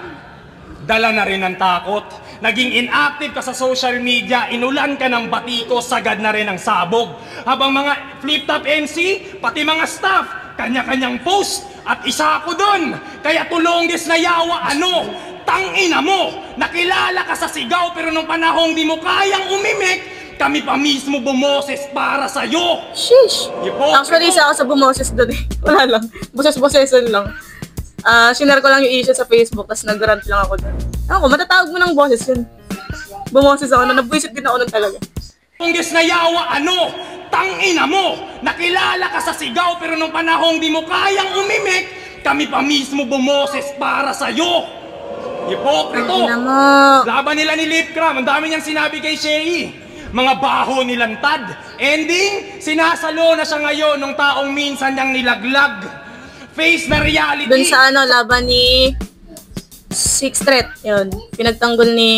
Dala na rin ng takot. Naging inactive ka sa social media, inulan ka ng batiko, sagad na rin ang sabog. Habang mga flip-top MC, pati mga staff, kanya-kanyang post, at isa ako dun. Kaya tulongges na yawa, ano? Tangina mo! Nakilala ka sa sigaw, pero nung panahong di mo kayang umimik, kami pa mismo bumoses para sa'yo! Sheesh! Actually, isa ako sa bumoses doon eh. Wala lang. Boses-bosesan lang. Sinare ko lang yung issue sa Facebook, tapos nag-rant lang ako doon. Ako, matatawag mo ng boses yun. Bumoses ako na, nabwisit din ako nun talaga. Tulongges na yawa, ano? Tangina mo! Nakilala ka sa sigaw, pero nung panahong di mo kayang umimik, kami pa mismo bumoses para sa'yo! Hipokrito! Laban nila ni Lipgram, ang dami niyang sinabi kay Shei. Mga baho nilantad. Ending, sinasalo na siya ngayon ng taong minsan niyang nilaglag. Face the reality. Dun sa laban ni Six Threat, yun. Pinagtanggol ni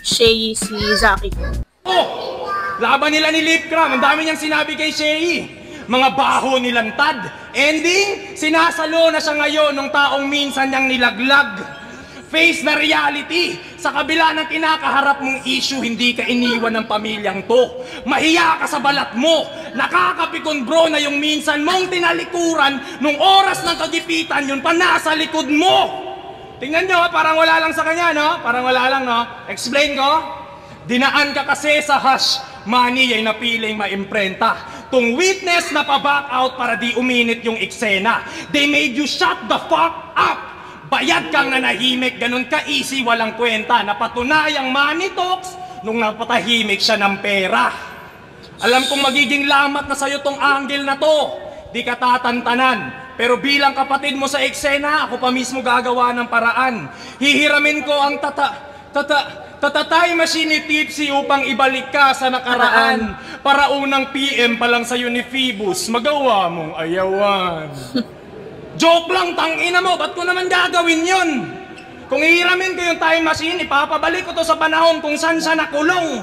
Shay si Zaki. Oh! Laban nila ni Lipcram. Ang dami niyang sinabi kay Shay. Mga baho nilantad. Ending, sinasalo na siya ngayon ng taong minsan niyang nilaglag. Face the reality. Sa kabila ng kinakaharap mong issue, hindi ka iniwan ng pamilyang to. Mahiya ka sa balat mo. Nakakapikon bro na yung minsan mong tinalikuran nung oras ng kagipitan, yun pa nasa likod mo. Tingnan nyo, parang wala lang sa kanya, no? Parang wala lang, no? Explain ko. Dinaan ka kasi sa hash money ay napiling maimprenta. Kung witness na pa-back out para di uminit yung eksena. They made you shut the fuck up. Bayad kang nanahimik, ganun ka-easy, walang kwenta. Napatunayang money talks nung napatahimik siya ng pera. Alam kong magiging lamat na sa'yo tong angle na to. Di ka tatantanan. Pero bilang kapatid mo sa eksena, ako pa mismo gagawa ng paraan. Hihiramin ko ang tatatay machine ni Tipsy upang ibalik ka sa nakaraan. Para unang PM pa lang sa'yo ni Phoebus, magawa mong ayawan. Joke lang, tangina mo, ba't ko naman gagawin yun? Kung hihiramin ko yung time machine, ipapabalik ko to sa panahon kung saan siya nakulong.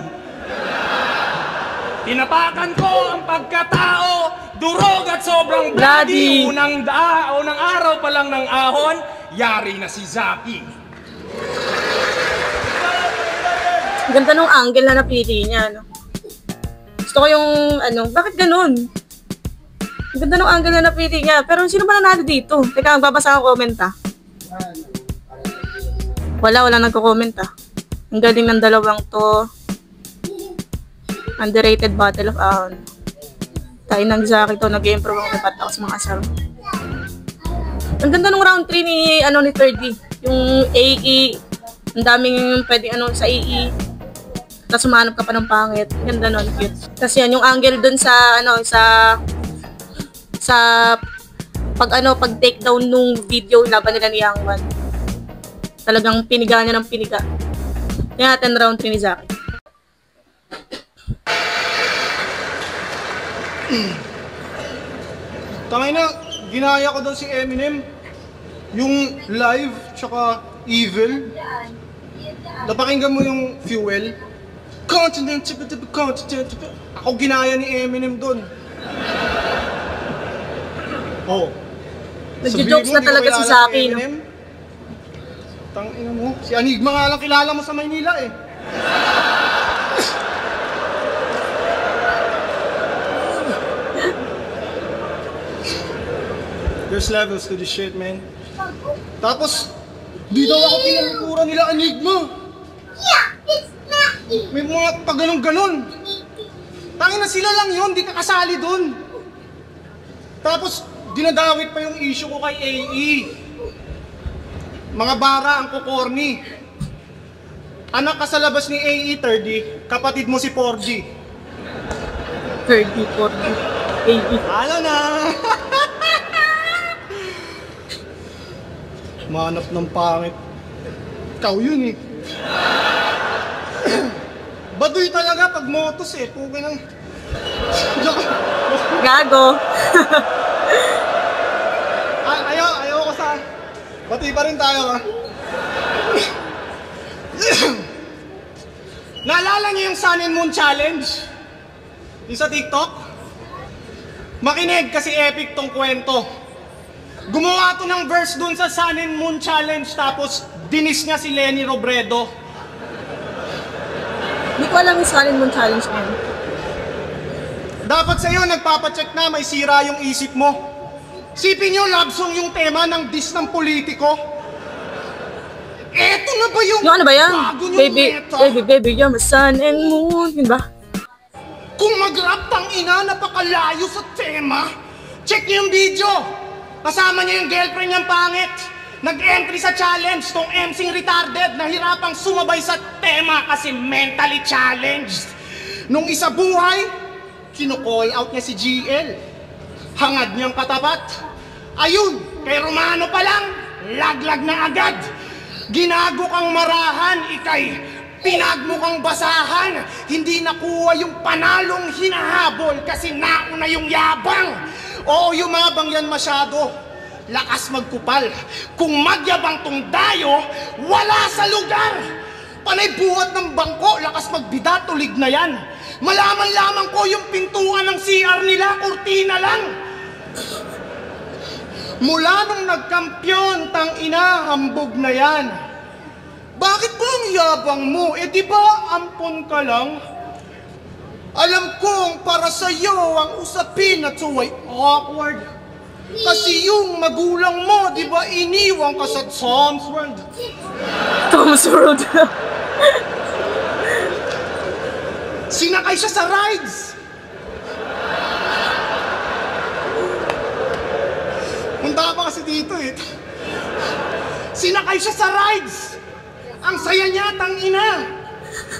Tinapakan ko ang pagkatao, durog at sobrang bloody. Unang araw pa lang ng ahon, yari na si Zaki. Ganda nung angle na napili niya, no? Gusto ko yung, bakit ganun? Ganda nung angle na napili niya. Pero sino ba nanalo dito? Teka, magbabasa ako comment, ah. Wala nagko-comment, ah. Ang galing ng dalawang to. Underrated Battle of Ahon. Tayo ng Zaki to, nag-improve ang dapat ako sa mga asal. Ang ganda nung round 3 ni, ni 3D. Yung AE, ang daming pwedeng sa AE. Tapos sumanap ka pa ng pangit. Ganda nun, cute. Kasi yan, yung angle dun sa, pag take down nung video laban nila ni Young One. Talagang piniga niya ng piniga. Kaya natin round 3 ni Zaki. Tangay na, ginaya ko daw si Eminem. Yung live, tsaka evil. Napakinggan mo yung Fuel. Ako ginaya ni Eminem doon. Oh. Nagjo-jokes na talaga si Zaki, no? Tangina mo. Si Anigma nga lang kilala mo sa Maynila, eh. There's levels to this shit, man. Tapos, di daw ako pinalikuran nila Enigma. Yeah, it's not. May mga pag-ganon-ganon. Tangin na sila lang yun, di ka kasali dun. Tapos, dinadawit pa yung issue ko kay AE. Mga bara ang kukorni. Anak ka sa labas ni AE, 30, kapatid mo si 4G. 30, 40, AE. Halo na! Manap ng pangit. Ikaw yun, eh. Baduy talaga pag motos, eh. Pugi ng... Gago. Ayaw ko sa... Bati pa rin tayo, ha? Naalala niyo yung Sun and Moon Challenge? Yung sa TikTok? Makinig kasi epic tong kwento. Gumawa to ng verse dun sa Sun and Moon Challenge tapos dinis niya si Lenny Robredo. Hindi ko alam yung Sun and Moon Challenge na yun. Dapat sa'yo nagpapacheck na may sira yung isip mo. Sipin nyo, love song yung tema ng diss ng politiko. Eto na ba yung ano ba yan? bago niyong meta? Baby, you're my sun and moon. Yun ba? Kung mag-rap tang ina, napakalayo sa tema. Check niyo yung video. Kasama niya yung girlfriend niyang pangit. Nag-entry sa challenge tong MCing retarded na hirapang sumabay sa tema kasi mentally challenged. Nung isa buhay, kino-call out niya si GL. Hangad niyang katapat. Ayun, kay Romano pa lang, laglag na agad. Ginago kang marahan, ikay pinagmo kang basahan. Hindi nakuha yung panalong hinahabol kasi nauna yung yabang. Oo, yumabang yan masyado. lakas magkupal. Kung magyabang tong dayo, wala sa lugar. Panay buhat ng bangko, lakas magbida, tulig na yan. Malaman lamang ko yung pintuan ng CR nila, kurtina lang. Mula nung nagkampyon, tang ina, hambog na yan. Bakit ba ang yabang mo? Eh di ba ampon ka lang? Alam kong para sa'yo ang usapin at so ay awkward. Kasi yung magulang mo, di ba iniwan ka sa Tom's World? Tom's World. Sinakay siya sa rides. Punta ka pa kasi dito eh. Sinakay siya sa rides. Ang saya niya, tang ina.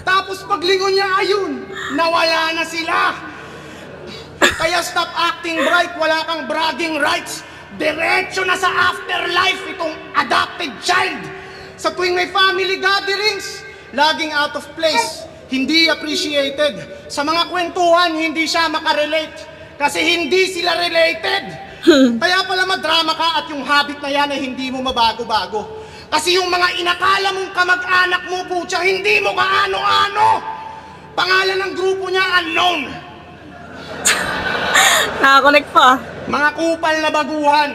Tapos paglingon niya, ayun, nawala na sila. Kaya stop acting bright, wala kang bragging rights. Diretso na sa afterlife itong adopted child. Sa tuwing may family gatherings, laging out of place, hindi appreciated. Sa mga kwentuhan, hindi siya makarelate. Kasi hindi sila related. Kaya pala madrama ka at yung habit na yan ay hindi mo mabago-bago. Kasi yung mga inakala mong kamag-anak mo, putya, hindi mo kaano-ano. Pangalan ng grupo niya, unknown. Nakakonect pa. Mga kupal na baguhan.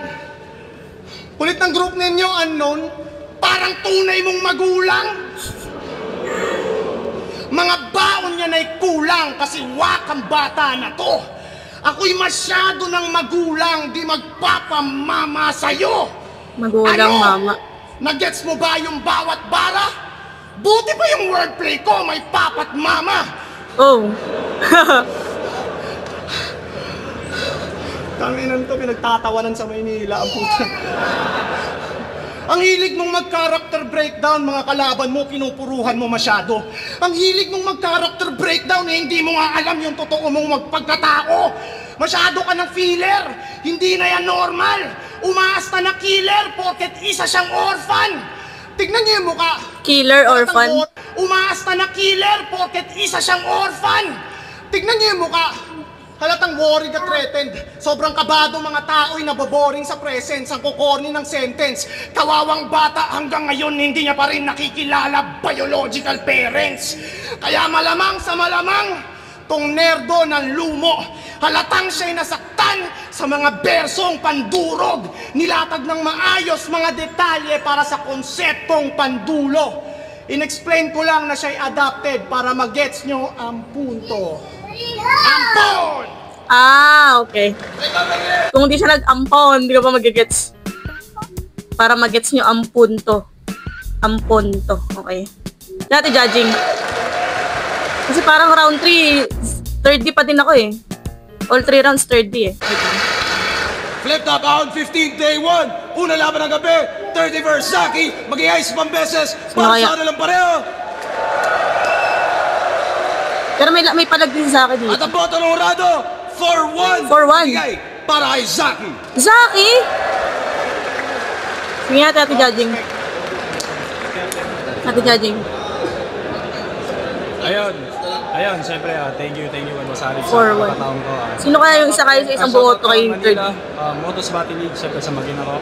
Kulit ng group ninyo, unknown, parang tunay mong magulang. Mga baon niya na'y kulang kasi wakang bata na to. Ako'y masyado ng magulang, di magpapamama sa'yo. Magulang, mama. Nagets mo ba yung bawat bara? Buti pa yung wordplay ko, may papat mama. Oh. Tanginan to, pinagtatawanan sa Maynila ang puta. Ang hilig mong mag-character breakdown, mga kalaban mo, pinupuruhan mo masyado. Ang hilig mong mag-character breakdown, eh, hindi mo nga alam yung totoo mong magpagkatao. Masyado ka ng filler, hindi na yan normal. Umaasta na killer porket isa siyang orphan. Tignan niyo yung mukha. Killer, orphan. Umaasta na killer porket isa siyang orphan. Tignan niyo yung mukha. Halatang worried at threatened. Sobrang kabado mga tao'y naboboring sa presence. Ang kukorni ng sentence. Kawawang bata hanggang ngayon hindi niya pa rin nakikilala biological parents. Kaya malamang sa malamang, tong nerdo ng lumo. Halatang siya'y nasaktan sa mga bersong pandurog. Nilatag ng maayos mga detalye para sa konseptong pandulo. In-explain ko lang na siya'y adapted para magets nyo ang punto. Ampon! Ah, okay. Kung hindi siya nag-ampon, hindi ka pa magigets. Para magets nyo ang punto. Ampon to. Okay. Dati judging. Kasi parang round 3, third D pa din ako eh. All 3 rounds, third D eh. Flip top round 15, day 1. Una laban ng gabi, 31st Zaki, mag-i-ice pang beses, para sa ano lang pareho. Pero may palag din sa akin dito. At ang boto ng Urado, 4-1. 4-1. Bigay para kay Zaki. Zaki? Sige nga, Ate Judging. Ate Judging. Ayun, siyempre, thank you, Masari sa 4-1. pagkataon ko. Sino kaya yung isa kayo sa isang bumoto kay third? Motos Battle League, siyempre sa magina ko.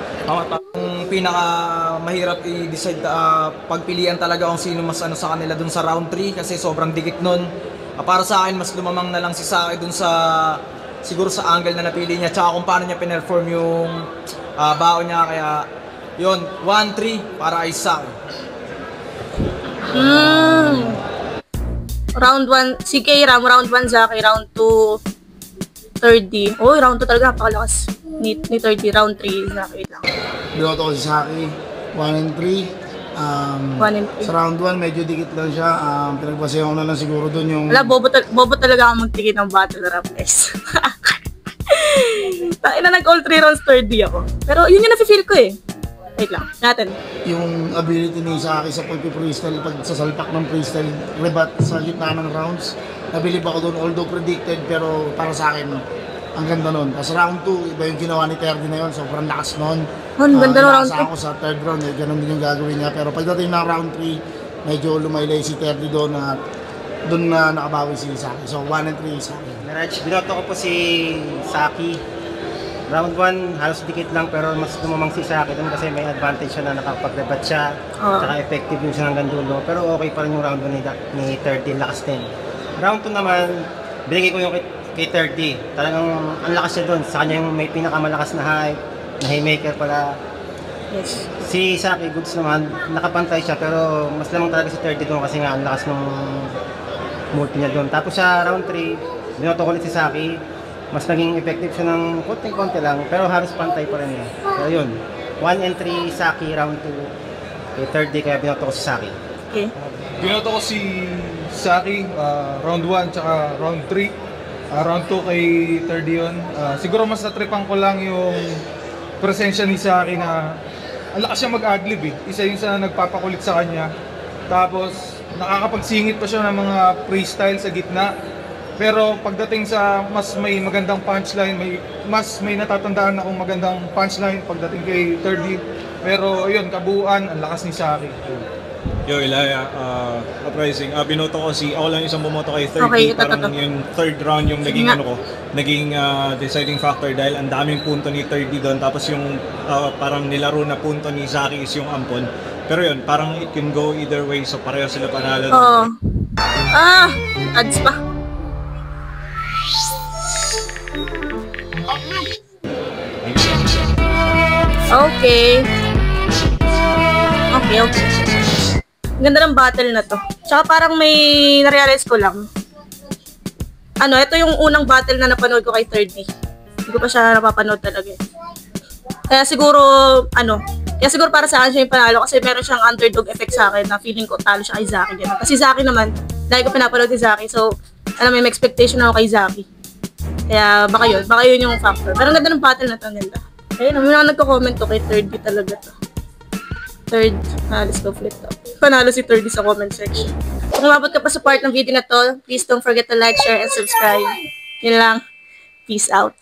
Ang pinaka mahirap i-decide pagpilian talaga kung sino mas ano sa kanila dun sa round 3 kasi sobrang dikit nun. Para sa akin mas lumamang na lang si Saki dun sa siguro sa angle na napili niya tsaka kung paano niya pinerform yung baon niya kaya yun 1-3 para kay Saki. Round 1, si K-Ram, round 1 Zaki, round 2 third D. Oh, round 2 talaga napakalakas. Ni third D, round 3 Zaki lang. Binoto ko si Saki, 1-3. 1-3. Sa round 1, medyo dikit lang siya. Pinagbasayan ko na lang siguro dun yung... Wala, bobo talaga ako magtikit ng battle rap, guys. Taina nag-all 3 rounds third D ako. Pero yun yung nafe-feel ko eh. Wait lang, natin. Yung ability ni Saki sa pag-freestyle, pag sasalpak ng freestyle, rebat sa gitna ng rounds. Nabilib ako doon, although predicted, pero para sa akin, ang ganda nun. Kasi round 2, iba yung ginawa ni Terdy na yun, sobrang lakas nun. Ang ganda ng round 2. Ako sa third round, ganun din yung gagawin niya. Pero pagdating ng round 3, medyo lumaylay si Terdy doon at doon na nakabawi si Saki. So 1-3 Saki. Mirage, binoto ko po si Saki. Round 1, halos dikit lang pero mas tumamang si Saki doon kasi may advantage siya na nakapag-rebat siya. Tsaka effective yung siya hanggang dulo. Pero okay pa rin yung round 1 ni 30, lakas din. Round 2 naman, binigay ko yung kay 30. Talagang ang lakas siya doon. Sa kanya yung may pinakamalakas na high, na haymaker pala. Yes. Si Saki Goods naman, nakapantay siya pero mas lamang talaga si 30 doon kasi nga ang lakas ng multi niya doon. Tapos sa round 3, binoto ko ulit si Saki. Mas naging effective siya ng konting-konti lang, pero halos pantay pa rin niya. Pero yun, 1 and 3 Saki, round 2, kay 30, kaya binoto ko si Saki. Okay. Binoto ko si Saki, round 1 tsaka round 3. Round 2 kay 30 yun. Siguro mas natripan ko lang yung presensya ni Saki na ang lakas siya mag-adlib eh. Isa yun sa nagpapakulit sa kanya. Tapos nakakapagsingit pa siya ng mga freestyle sa gitna. Pero pagdating sa mas may magandang punchline, mas may natatandaan akong magandang punchline pagdating kay 30. Pero ayun, kabuuan, ang lakas ni Saki. Yo, Ilaya, uprising. Binoto ko ako lang isang bumoto kay 30. Okay, parang yung third round yung naging naging deciding factor dahil ang daming punto ni 30 doon. Tapos yung parang nilaro na punto ni Saki is yung ampon. Pero yun, parang it can go either way. So pareho sila panalo. Ads pa. Okay. Ganda ng battle na to. Tsaka parang may narealize ko lang. Ito yung unang battle na napanood ko kay 30. Hindi ko pa siya napapanood talaga. Kaya siguro, para sa akin siya yung panalo kasi meron siyang underdog effect sa akin na feeling ko talo siya kay Zaki. Ganun. Kasi Zaki naman, dahil ko pinapanood kay Zaki, so, may expectation ako kay Zaki. Kaya baka yun yung factor. Pero ang ganda ng battle na to, ang ganda. Ayun, may mga nagko-comment to kay 30 talaga to. Third, let's go flip top. Panalo si 30 sa comment section. Kung umabot ka pa sa part ng video na to, please don't forget to like, share, and subscribe. Yun lang. Peace out.